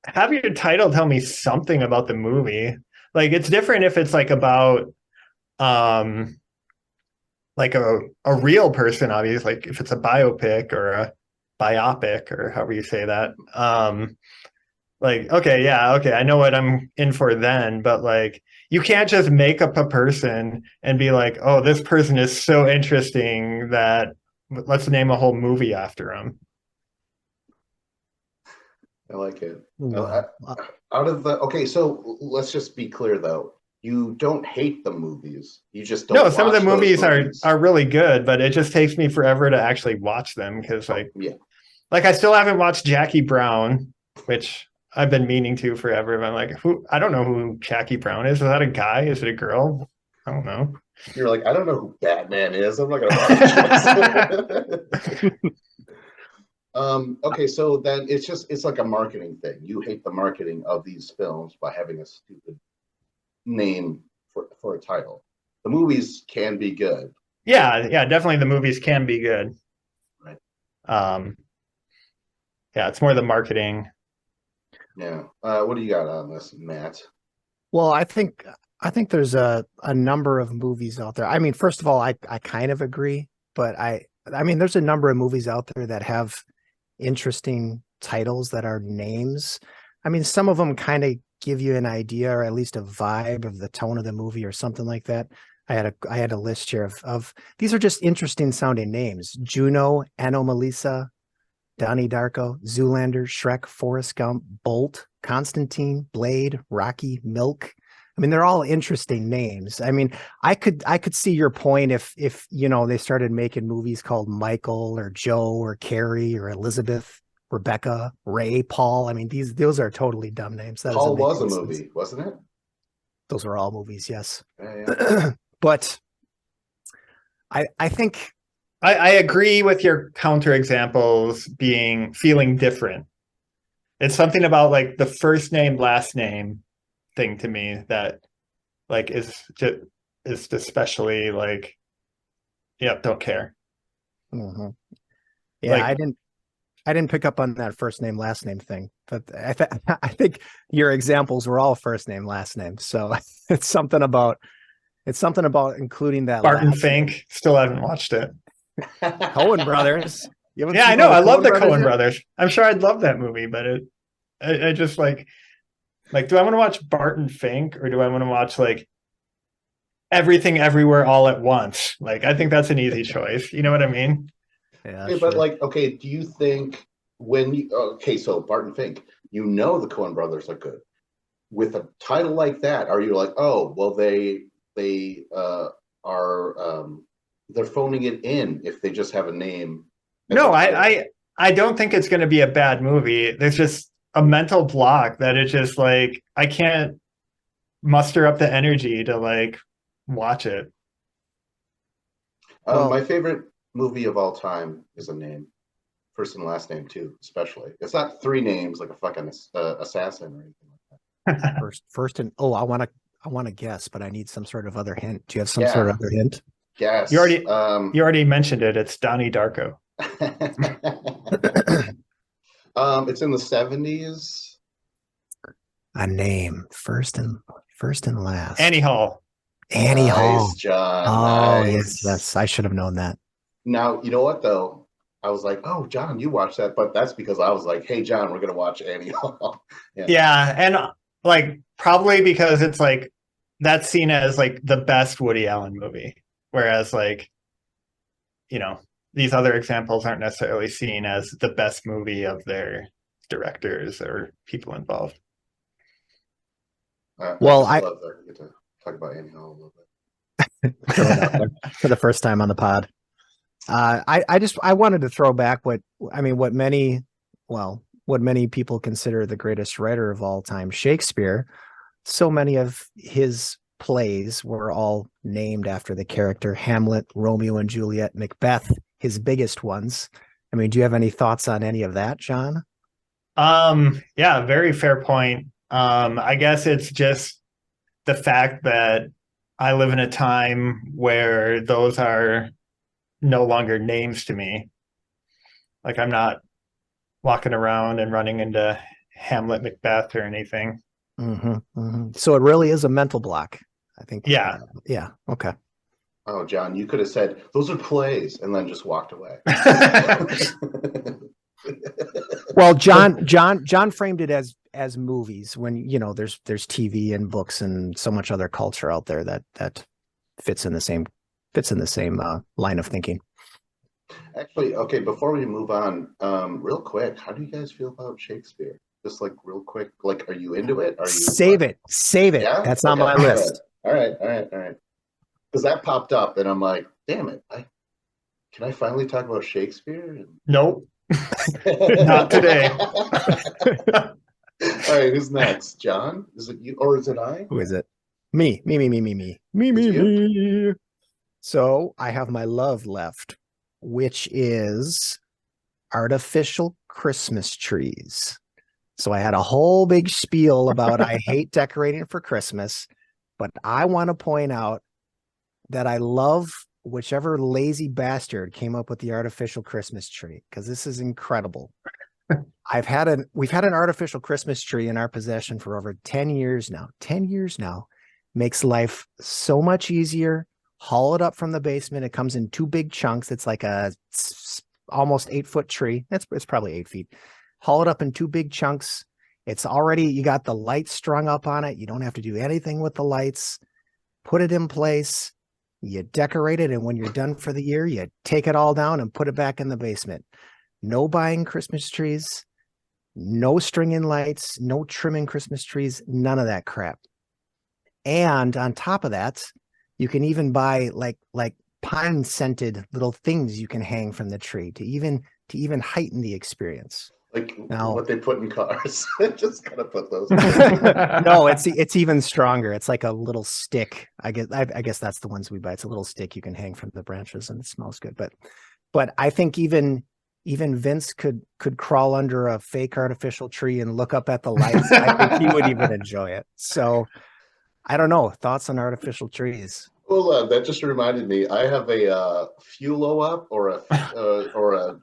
have your title tell me something about the movie. Like, it's different if it's like about like a real person, obviously, like if it's a biopic or a biopic or however you say that. Like, okay, I know what I'm in for then, but like you can't just make up a person and be like, oh, this person is so interesting that let's name a whole movie after him. I like it. Wow. Out of the okay, so let's just be clear though. You don't hate the movies. You just don't. No, some of the watch those movies are really good, but it just takes me forever to actually watch them because like I still haven't watched Jackie Brown, which I've been meaning to forever. But I'm like, I don't know who Jackie Brown is. Is that a guy? Is it a girl? I don't know. You're like, I don't know who Batman is. I'm not gonna watch this. Okay, so then it's like a marketing thing. You hate the marketing of these films by having a stupid name for a title. The movies can be good. Yeah, definitely the movies can be good. Right. Yeah, it's more the marketing. Yeah. What do you got on this, Matt? Well, I think there's a number of movies out there. I mean, first of all, I kind of agree, but I mean, there's a number of movies out there that have interesting titles that are names. I mean, some of them kind of give you an idea or at least a vibe of the tone of the movie or something like that. I had a list here of these are just interesting sounding names: Juno, Anomalisa, Donnie Darko, Zoolander, Shrek, Forrest Gump, Bolt, Constantine, Blade, Rocky, Milk. I mean, they're all interesting names. I mean, I could see your point if they started making movies called Michael or Joe or Carrie or Elizabeth, Rebecca, Ray, Paul. I mean, those are totally dumb names. Paul was a movie, wasn't it? Those were all movies, yes. Yeah. But I think I agree with your counterexamples feeling different. It's something about like the first name, last name thing to me that like is especially like, don't care. Mm-hmm. Yeah, like, I didn't pick up on that first name, last name thing, but I think your examples were all first name, last name. So it's something about including that. Barton Fink, still haven't watched it. Coen Brothers. Yeah, I know. I love the Coen Brothers. I'm sure I'd love that movie, but I just like, do I want to watch Barton Fink or do I want to watch like Everything Everywhere All at Once? Like, I think that's an easy choice. You know what I mean? Yeah. Sure. But like, okay, do you think so Barton Fink, the Coen Brothers are good. With a title like that, are you like, oh, well, they are they're phoning it in if they just have a name? No, I don't think it's going to be a bad movie. There's just a mental block that it's just like I can't muster up the energy to like watch it. My favorite movie of all time is a name, first and last name too, especially. It's not three names like a fucking assassin or anything like that. First and I want to guess, but I need some sort of other hint. Do you have some sort of other hint? Yes. You already mentioned it. It's Donnie Darko. It's in the 70s. A name, first and last. Annie Hall. Annie Hall. John. Oh, nice. Yes. I should have known that. Now, you know what, though? I was like, oh, John, you watched that. But that's because I was like, hey, John, we're going to watch Annie Hall. Yeah. And like, probably because it's like, that's seen as like the best Woody Allen movie. Whereas like, these other examples aren't necessarily seen as the best movie of their directors or people involved. Well, I love that. We get to talk about Annie Hall a little bit. For the first time on the pod. I wanted to throw back what many people consider the greatest writer of all time, Shakespeare. So many of his plays were all named after the character: Hamlet, Romeo and Juliet, Macbeth, his biggest ones. I mean, do you have any thoughts on any of that, John? Yeah, very fair point. I guess it's just the fact that I live in a time where those are no longer names to me. Like I'm not walking around and running into Hamlet Macbeth or anything. So it really is a mental block, I think. Yeah. Yeah. Okay. Oh, John, you could have said those are plays and then just walked away. Well, John framed it as movies when, you know, there's TV and books and so much other culture out there that fits in the same line of thinking. Actually, okay, before we move on, real quick, how do you guys feel about Shakespeare? Just like real quick, like, are you into it? Are you Save it. Yeah? That's on my Okay, list. All right. Because that popped up and I'm like, damn it, can I finally talk about Shakespeare? Nope. Not today. All right, who's next? John? Is it you or is it I? Who is it? Me. So I have my love left, which is artificial Christmas trees. So I had a whole big spiel about I hate decorating for Christmas, but I want to point out that I love whichever lazy bastard came up with the artificial Christmas tree, because this is incredible. We've had an artificial Christmas tree in our possession for over 10 years now. 10 years now. Makes life so much easier. Haul it up from the basement. It comes in 2 big chunks. It's like a almost 8-foot tree. It's probably 8 feet. Haul it up in 2 big chunks. It's already, you got the lights strung up on it. You don't have to do anything with the lights. Put it in place. You decorate it. And when you're done for the year, you take it all down and put it back in the basement. No buying Christmas trees, no stringing lights, no trimming Christmas trees, none of that crap. And on top of that, you can even buy like pine scented little things you can hang from the tree to even heighten the experience. Like now, what they put in cars. Just gotta put those. No, it's even stronger. It's like a little stick. I guess that's the ones we buy. It's a little stick you can hang from the branches and it smells good. But I think even Vince could crawl under a fake artificial tree and look up at the lights. I think he would even enjoy it. So I don't know. Thoughts on artificial trees? Well, that just reminded me. I have a fuelo up or a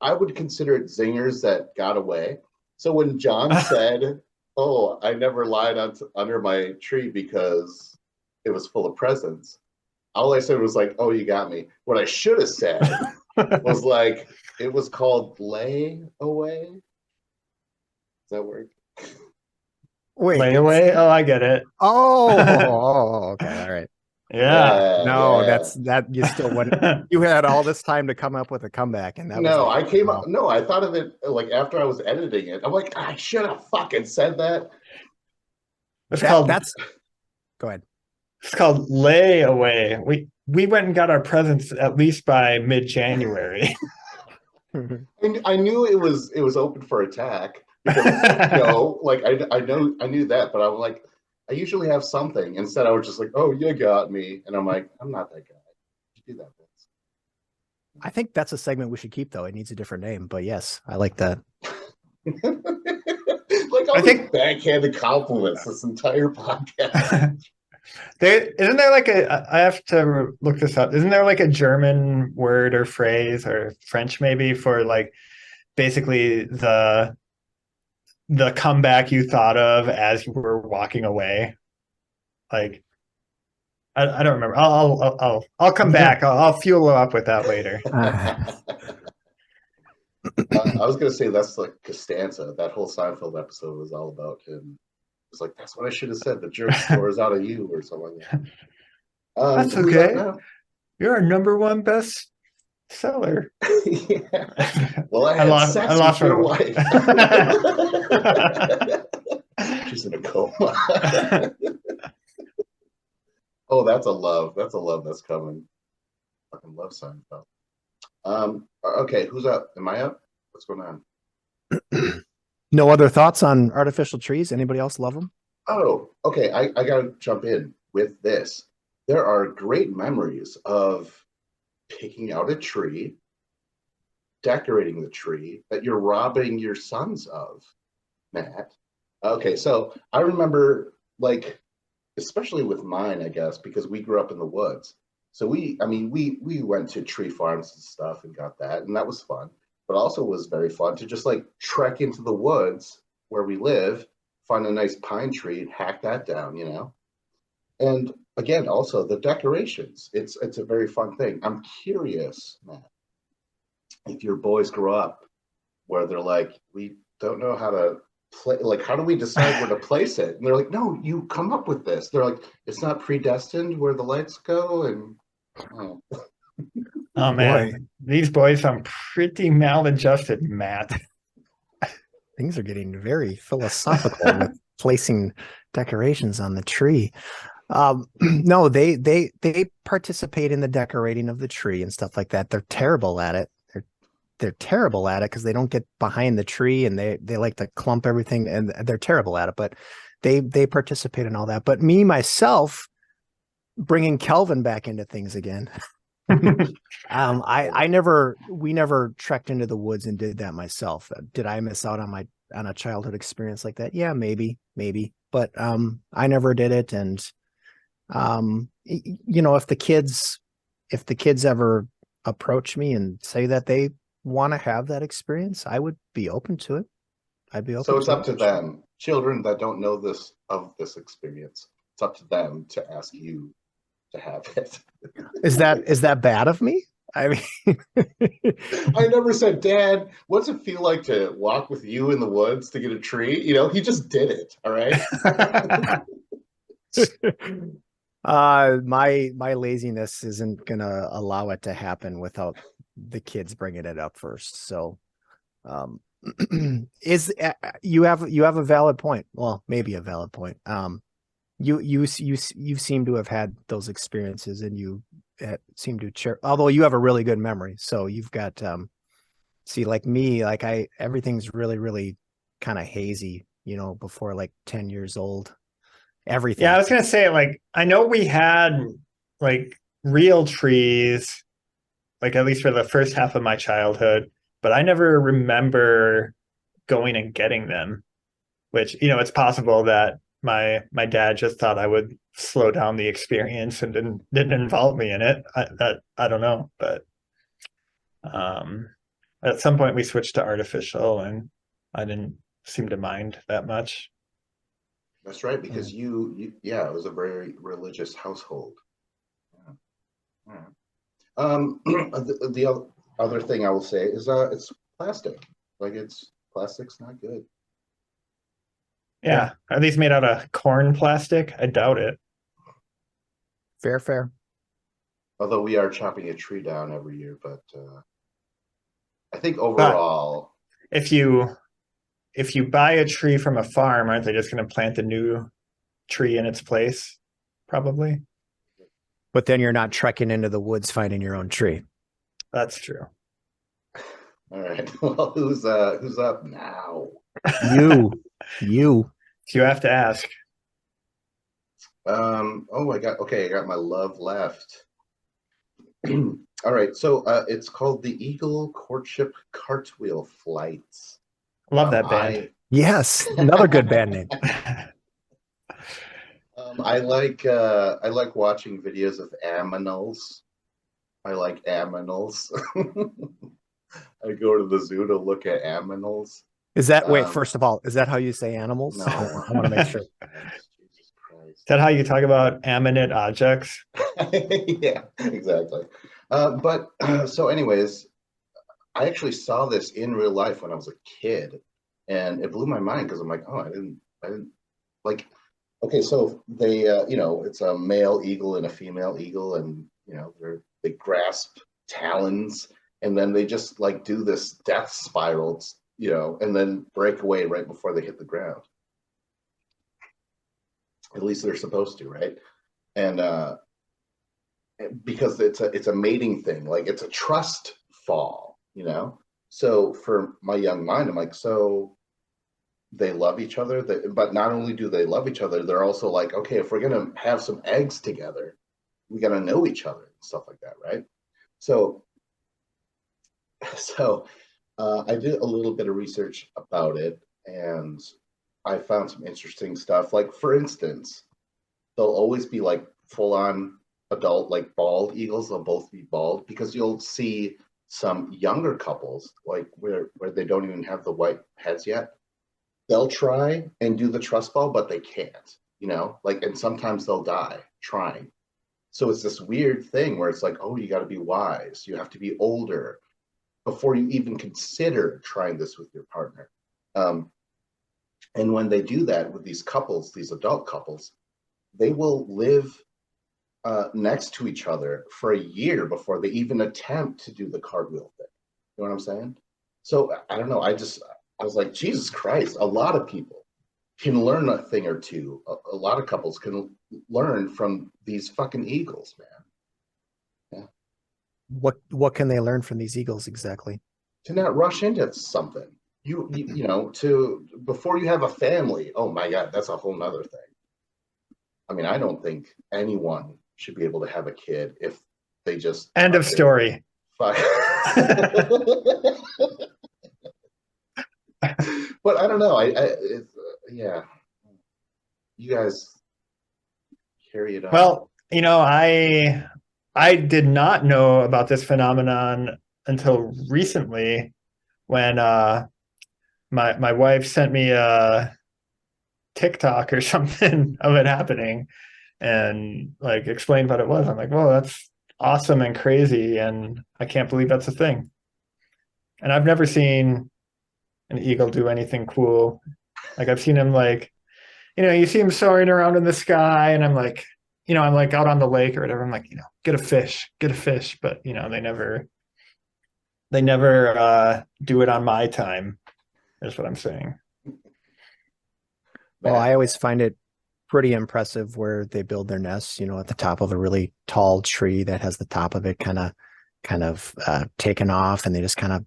I would consider it zingers that got away. So when John said, "Oh, I never lied under my tree because it was full of presents," all I said was like, "Oh, you got me." What I should have said was like, it was called lay away. Does that work? Wait, layaway? Oh, I get it. Oh, okay, all right. Yeah. No, yeah. that's that. You still wouldn't. You had all this time to come up with a comeback, and that No, was I came up. No, I thought of it like after I was editing it. I'm like, I should have fucking said that. That's. Go ahead. It's called layaway. We went and got our presents at least by mid-January. I knew it was open for attack because like I knew that, but I was like, I usually have something. Instead, I was just like, oh, you got me, and I'm like, I'm not that guy. You do that, Vince. I think that's a segment we should keep, though. It needs a different name, but yes, I like that. Like all these backhanded compliments this entire podcast. Isn't there like I have to look this up. Isn't there like a German word or phrase or French maybe for like basically the comeback you thought of as you were walking away? Like I don't remember. I'll come back. I'll fuel up with that later. I was gonna say that's like Costanza. That whole Seinfeld episode was all about him. It's like, that's what I should have said. The jerk score is out of you or something like that. That's okay. You're our #1 best seller. Yeah. Well, I lost with your wife. She's in a coma. Oh, that's a love. That's a love that's coming. Fucking love Seinfeld. Okay, who's up? Am I up? What's going on? No other thoughts on artificial trees? Anybody else love them? Oh, okay. I gotta jump in with this. There are great memories of picking out a tree, decorating the tree that you're robbing your sons of, Matt. Okay, so I remember, like, especially with mine, I guess, because we grew up in the woods. So we went to tree farms and stuff and got that, and that was fun. But also was very fun to just like trek into the woods where we live, find a nice pine tree, and hack that down, And again, also the decorations. It's a very fun thing. I'm curious, Matt, if your boys grow up where they're like, we don't know how to play, like, how do we decide where to place it? And they're like, no, you come up with this. They're like, it's not predestined where the lights go, and oh. Oh man, these boys sound pretty maladjusted, Matt. Things are getting very philosophical with placing decorations on the tree. No, they participate in the decorating of the tree and stuff like that. They're terrible at it. They're terrible at it because they don't get behind the tree, and they like to clump everything, and they're terrible at it. But they participate in all that. But me myself, bringing Kelvin back into things again. We never trekked into the woods and did that myself. Did I miss out on a childhood experience like that? Yeah, maybe, but I never did it. And if the kids ever approach me and say that they want to have that experience, I would be open to it. I'd be open. So it's up to them. Children that don't know this experience, it's up to them to ask you to have it. Is that bad of me? I mean, I never said, Dad, what's it feel like to walk with you in the woods to get a tree? He just did it. All right. My laziness isn't gonna allow it to happen without the kids bringing it up first. So, you have a valid point. Well, maybe a valid point. You seem to have had those experiences, and you seem to share, although you have a really good memory. So you've got, see, like me, like everything's really, really kind of hazy, before like 10 years old, everything. Yeah, I was going to say, like, I know we had like real trees, like at least for the first half of my childhood, but I never remember going and getting them, which, it's possible that my dad just thought I would slow down the experience and didn't involve me in it. I don't know, but at some point we switched to artificial, and I didn't seem to mind that much. That's right, because it was a very religious household. Yeah. The other thing I will say is it's plastic. Like, plastic's not good. Yeah. Are these made out of corn plastic? I doubt it. Fair. Although we are chopping a tree down every year, but I think overall, but if you buy a tree from a farm, aren't they just going to plant a new tree in its place? Probably. But then you're not trekking into the woods finding your own tree. That's true. All right. Well, who's up now? You. You have to ask. I got my love left. All right. So it's called the Eagle Courtship Cartwheel Flights. Love that band. Yes, another good band name. I like watching videos of aminals. I like aminals. I go to the zoo to look at aminals. Is that wait? First of all, is that how you say animals? No, I want to make sure. Jesus Christ. Is that how you talk about aminate objects? Yeah, exactly. So anyways, I actually saw this in real life when I was a kid, and it blew my mind because I'm like, oh, I didn't like. Okay, so they, it's a male eagle and a female eagle, and they grasp talons, and then they just like do this death spiral, and then break away right before they hit the ground. At least they're supposed to, right? And because it's a mating thing, like it's a trust fall, So for my young mind, I'm like, so they love each other, but not only do they love each other, they're also like, okay, if we're gonna have some eggs together, we gotta know each other and stuff like that, right? So I did a little bit of research about it, and I found some interesting stuff. Like, for instance, they'll always be like full on adult, like bald eagles, they'll both be bald, because you'll see some younger couples, like where they don't even have the white heads yet. They'll try and do the trust fall, but they can't, like, and sometimes they'll die trying. So it's this weird thing where it's like, oh, you got to be wise. You have to be older before you even consider trying this with your partner. And when they do that with these couples, these adult couples, they will live next to each other for a year before they even attempt to do the cartwheel thing. You know what I'm saying? So I don't know. I was like, Jesus Christ, a lot of people can learn a thing or two. A lot of couples can learn from these fucking eagles, man. Yeah. What can they learn from these eagles exactly? To not rush into something. To before you have a family. Oh my God, that's a whole nother thing. I mean, I don't think anyone should be able to have a kid if they just end of story. But I don't know. Yeah. You guys carry it on. Well, I did not know about this phenomenon until recently, when my wife sent me a TikTok or something of it happening, and like explained what it was. I'm like, whoa, that's awesome and crazy, and I can't believe that's a thing. And I've never seen an eagle do anything cool. Like, I've seen him, like, you see him soaring around in the sky, and I'm like, I'm like out on the lake or whatever. I'm like, get a fish. But they never do it on my time, is what I'm saying. Well, I always find it pretty impressive where they build their nests, at the top of a really tall tree that has the top of it kind of taken off, and they just kind of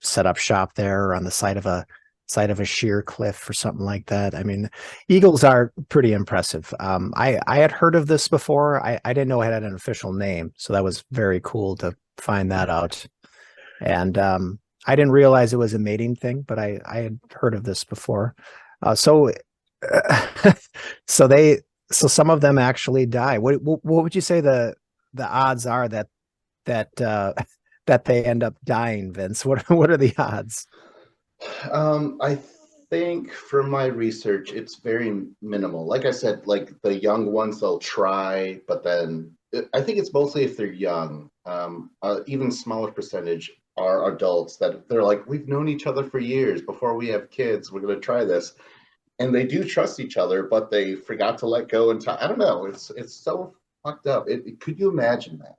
set up shop there, or on the side of a sheer cliff or something like that. I mean, eagles are pretty impressive. I had heard of this before. I didn't know it had an official name, so that was very cool to find that out. And I didn't realize it was a mating thing, but I had heard of this before. So some of them actually die. What would you say the odds are that they end up dying, Vince? What are the odds? I think from my research, it's very minimal. Like I said, like the young ones, they'll try, but then I think it's mostly if they're young. Even smaller percentage are adults that they're like, we've known each other for years. Before we have kids, we're going to try this. And they do trust each other, but they forgot to let go and talk. I don't know. It's so fucked up. Could you imagine that?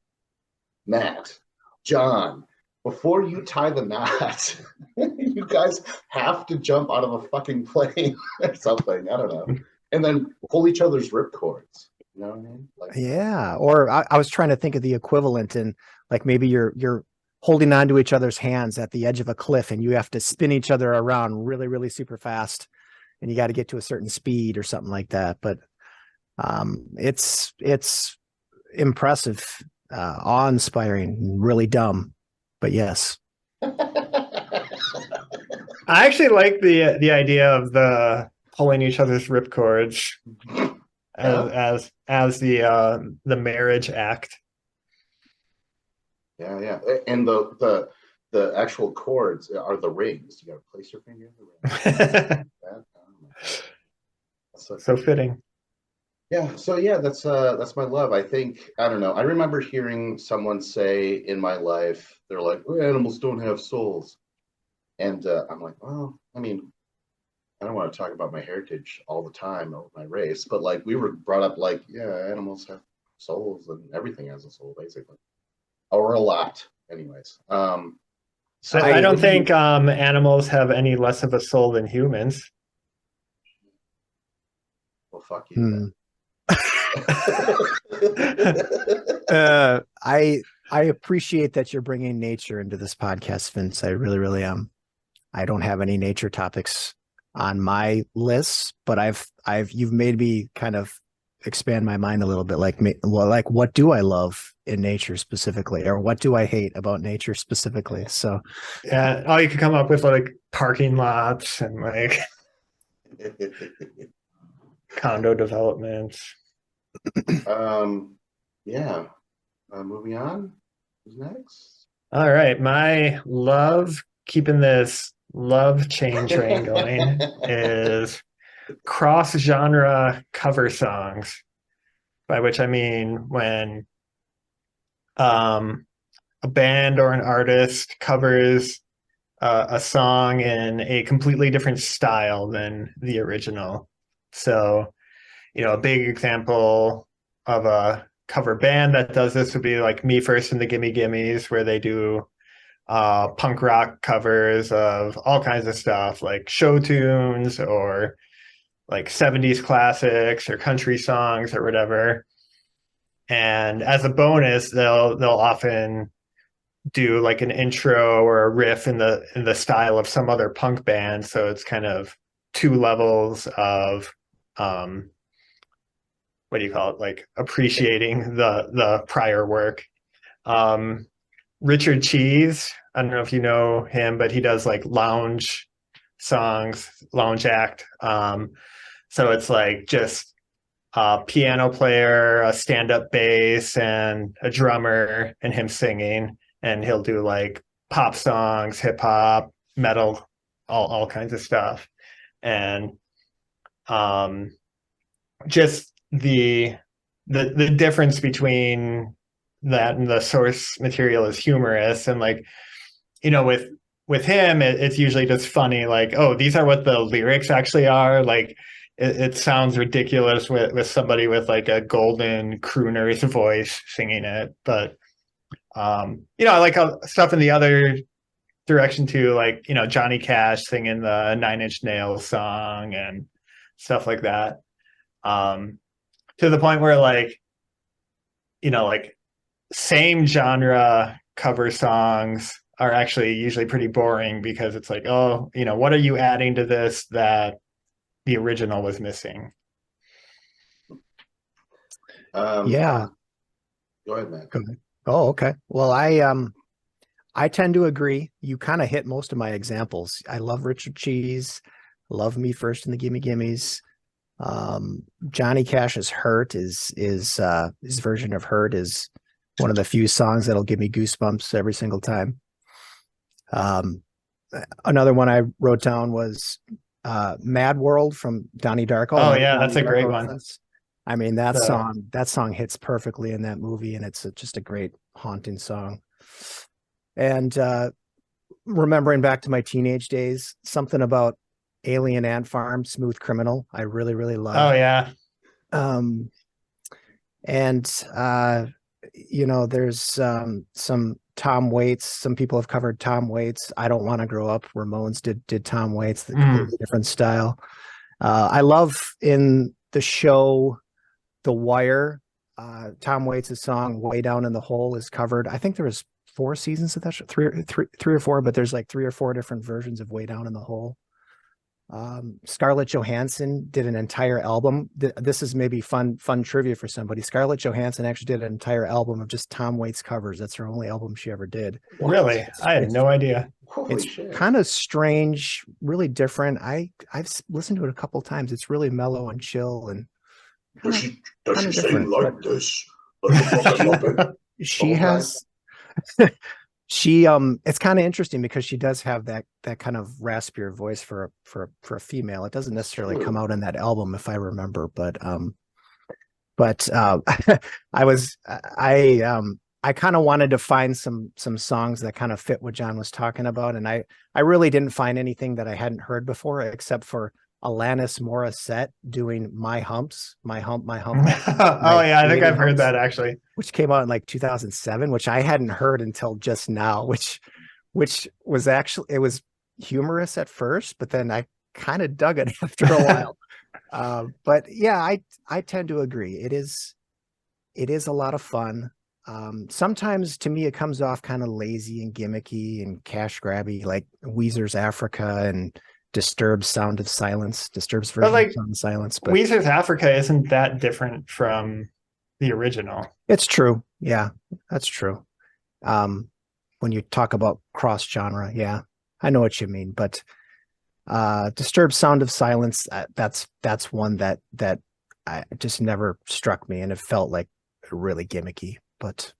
Matt, John, before you tie the knot, you guys have to jump out of a fucking plane or something. I don't know. And then pull each other's ripcords. You know what I mean? Like, yeah. Or I was trying to think of the equivalent, in like maybe you're holding on to each other's hands at the edge of a cliff, and you have to spin each other around really, really super fast, and you got to get to a certain speed or something like that. But it's impressive, awe-inspiring, really dumb, but yes. I actually like the idea of the pulling each other's ripcords as the marriage act. Yeah. And the actual cords are the rings. You got to place your finger in the ring. So fitting. Yeah. So yeah, that's my love. I think, I don't know. I remember hearing someone say in my life, they're like, oh, animals don't have souls. And I'm like, well, I mean, I don't want to talk about my heritage all the time or my race, but like we were brought up like, yeah, animals have souls and everything has a soul, basically. Or a lot, anyways. So I don't think animals have any less of a soul than humans. Well, fuck you. I appreciate that you're bringing nature into this podcast, Vince. I really, really am. I don't have any nature topics on my list, but you've made me kind of expand my mind a little bit. Like what do I love in nature specifically, or what do I hate about nature specifically? So yeah, all you could come up with like parking lots and like condo developments. Yeah. Moving on. Who's next? All right, my love, keeping this love chain train going, is cross-genre cover songs, by which I mean when a band or an artist covers a song in a completely different style than the original. So, a big example of a cover band that does this would be like Me First and the Gimme Gimmes, where they do punk rock covers of all kinds of stuff, like show tunes or like 70s classics or country songs or whatever. And as a bonus, they'll often do like an intro or a riff in the style of some other punk band. So it's kind of two levels of what do you call it? Like appreciating the prior work. Richard Cheese, I don't know if you know him, but he does like lounge songs, lounge act. So it's like just a piano player, a stand-up bass, and a drummer, and him singing. And he'll do like pop songs, hip hop, metal, all kinds of stuff. And just the difference between that and the source material is humorous. And like, with him, it's usually just funny, like, oh, these are what the lyrics actually are. Like it sounds ridiculous with somebody with like a golden crooner's voice singing it. But I like how stuff in the other direction too, like, Johnny Cash singing the Nine Inch Nails song and stuff like that. To the point where like, like same genre cover songs are actually usually pretty boring because it's like, oh, what are you adding to this that the original was missing? Yeah. Go ahead, Matt. Go ahead. Oh, okay. Well, I tend to agree. You kind of hit most of my examples. I love Richard Cheese, love Me First and the Gimme Gimmes. Johnny Cash's Hurt is his version of Hurt is one of the few songs that'll give me goosebumps every single time. Another one I wrote down was Mad World from Donnie Darko. Oh yeah, that's a great one. I mean, that song hits perfectly in that movie, and it's just a great haunting song. And remembering back to my teenage days, something about Alien Ant Farm, Smooth Criminal, I really, really love. Oh yeah. There's some Tom Waits. Some people have covered Tom Waits. I Don't Want to Grow Up. Ramones did Tom Waits, the completely different style. I love in the show The Wire, Tom Waits' song "Way Down in the Hole" is covered. I think there was 4 seasons of that show, three or four, but there's like 3 or 4 different versions of "Way Down in the Hole." Scarlett Johansson did an entire album. This is maybe fun trivia for somebody. Scarlett Johansson actually did an entire album of just Tom Waits covers. That's her only album she ever did. Really? I had no idea. Holy shit. Kind of strange, really different. I've listened to it a couple times. It's really mellow and chill and Does she sing like this? She has it's kind of interesting because she does have that kind of raspier voice for a female. It doesn't necessarily come out in that album if I remember, but I kind of wanted to find some songs that kind of fit what John was talking about, and I really didn't find anything that I hadn't heard before except for Alanis Morissette doing My Humps, My Hump, My Hump. Oh yeah, I think I've heard that actually. Which came out in like 2007, which I hadn't heard until just now, which was actually, it was humorous at first, but then I kind of dug it after a while. But yeah, I tend to agree. It is a lot of fun. Sometimes to me it comes off kind of lazy and gimmicky and cash grabby, like Weezer's Africa and Disturbed's Sound of Silence, Disturbed's version of Sound of Silence. But Weezer's Africa isn't that different from the original. It's true. Yeah, that's true. When you talk about cross genre, yeah, I know what you mean. But Disturbed Sound of Silence, that's one that I just never struck me, and it felt like really gimmicky. But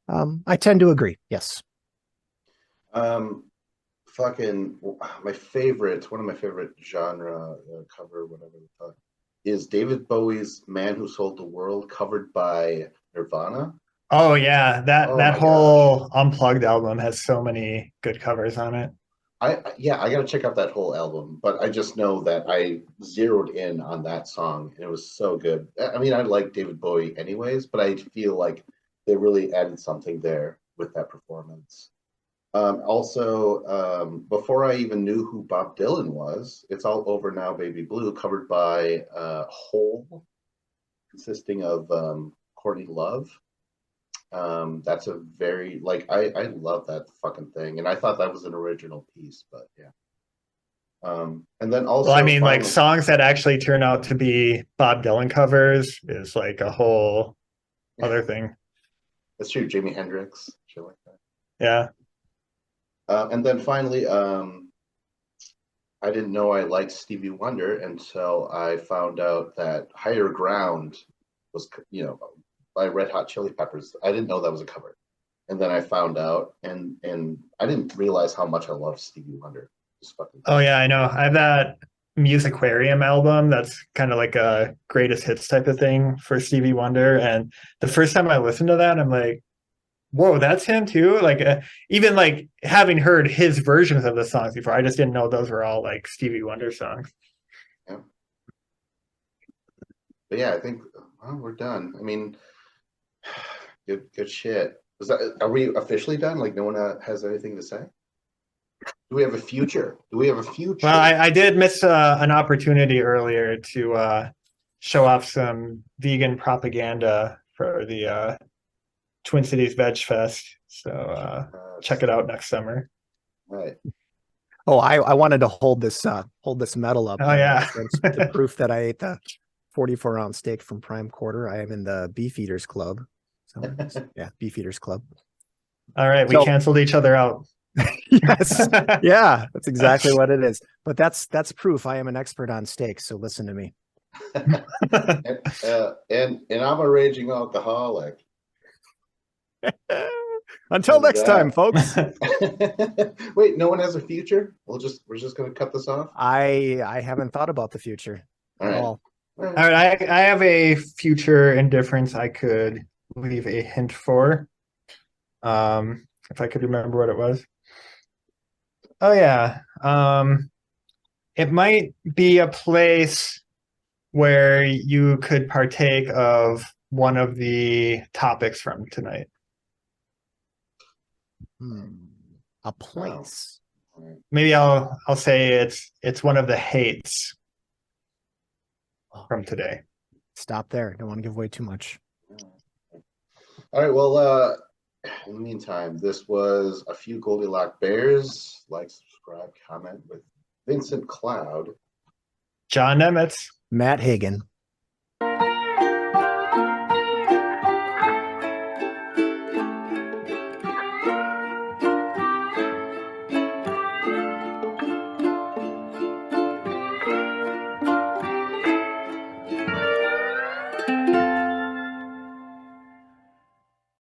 I tend to agree. Yes. Fucking my favorite, one of my favorite genre cover, whatever the fuck, is David Bowie's "Man Who Sold the World" covered by Nirvana. Oh yeah, that Oh that my whole Unplugged album has so many good covers on it. Yeah, I gotta check out that whole album, but I just know that I zeroed in on that song and it was so good. I mean, I like David Bowie anyways, but I feel like they really added something there with that performance. Also, before I even knew who Bob Dylan was, "It's All Over Now, Baby Blue," covered by Hole, consisting of Courtney Love. That's a very I love that fucking thing, and I thought that was an original piece, but yeah. And then also, Well, I mean, like finally, songs that actually turn out to be Bob Dylan covers is like a whole other thing. that's true, Jimi Hendrix, shit like that. Yeah. And then finally, I didn't know I liked Stevie Wonder until I found out that "Higher Ground" was, by Red Hot Chili Peppers. I didn't know that was a cover, and then I found out, and I didn't realize how much I love Stevie Wonder. Just fucking. Oh yeah, I know. I have that Musicarium album that's kind of like a greatest hits type of thing for Stevie Wonder. And the first time I listened to that, I'm like, whoa, that's him too. Like even like having heard his versions of the songs before, I just didn't know those were all like Stevie Wonder songs. Yeah. But yeah, I think we're done. I mean, good shit. Are we officially done? Like, no one has anything to say? Do we have a future? Well, I did miss an opportunity earlier to show off some vegan propaganda for the Twin Cities Veg Fest. So check it out next summer. Right. Oh, I wanted to hold this medal up. Oh yeah, the proof that I ate the 44-ounce steak from Prime Quarter. I am in the Beef Eaters Club. So yeah, Beef Eaters Club. All right, we canceled each other out. Yes, yeah, that's exactly what it is. But that's proof I am an expert on steak. So listen to me. and I'm a raging alcoholic. Until next time, folks. Wait, no one has a future? We're just gonna cut this off. I haven't thought about the future at all. All right, I have a future indifference I could leave a hint for. If I could remember what it was. Oh yeah. It might be a place where you could partake of one of the topics from tonight. A place. Maybe I'll say it's one of the hates from today. Stop there. Don't want to give away too much. All right. Well, in the meantime, this was a Few Goldilock Bears. Like, subscribe, comment with Vincent Cloud, John Nemitz, Matt Hagan.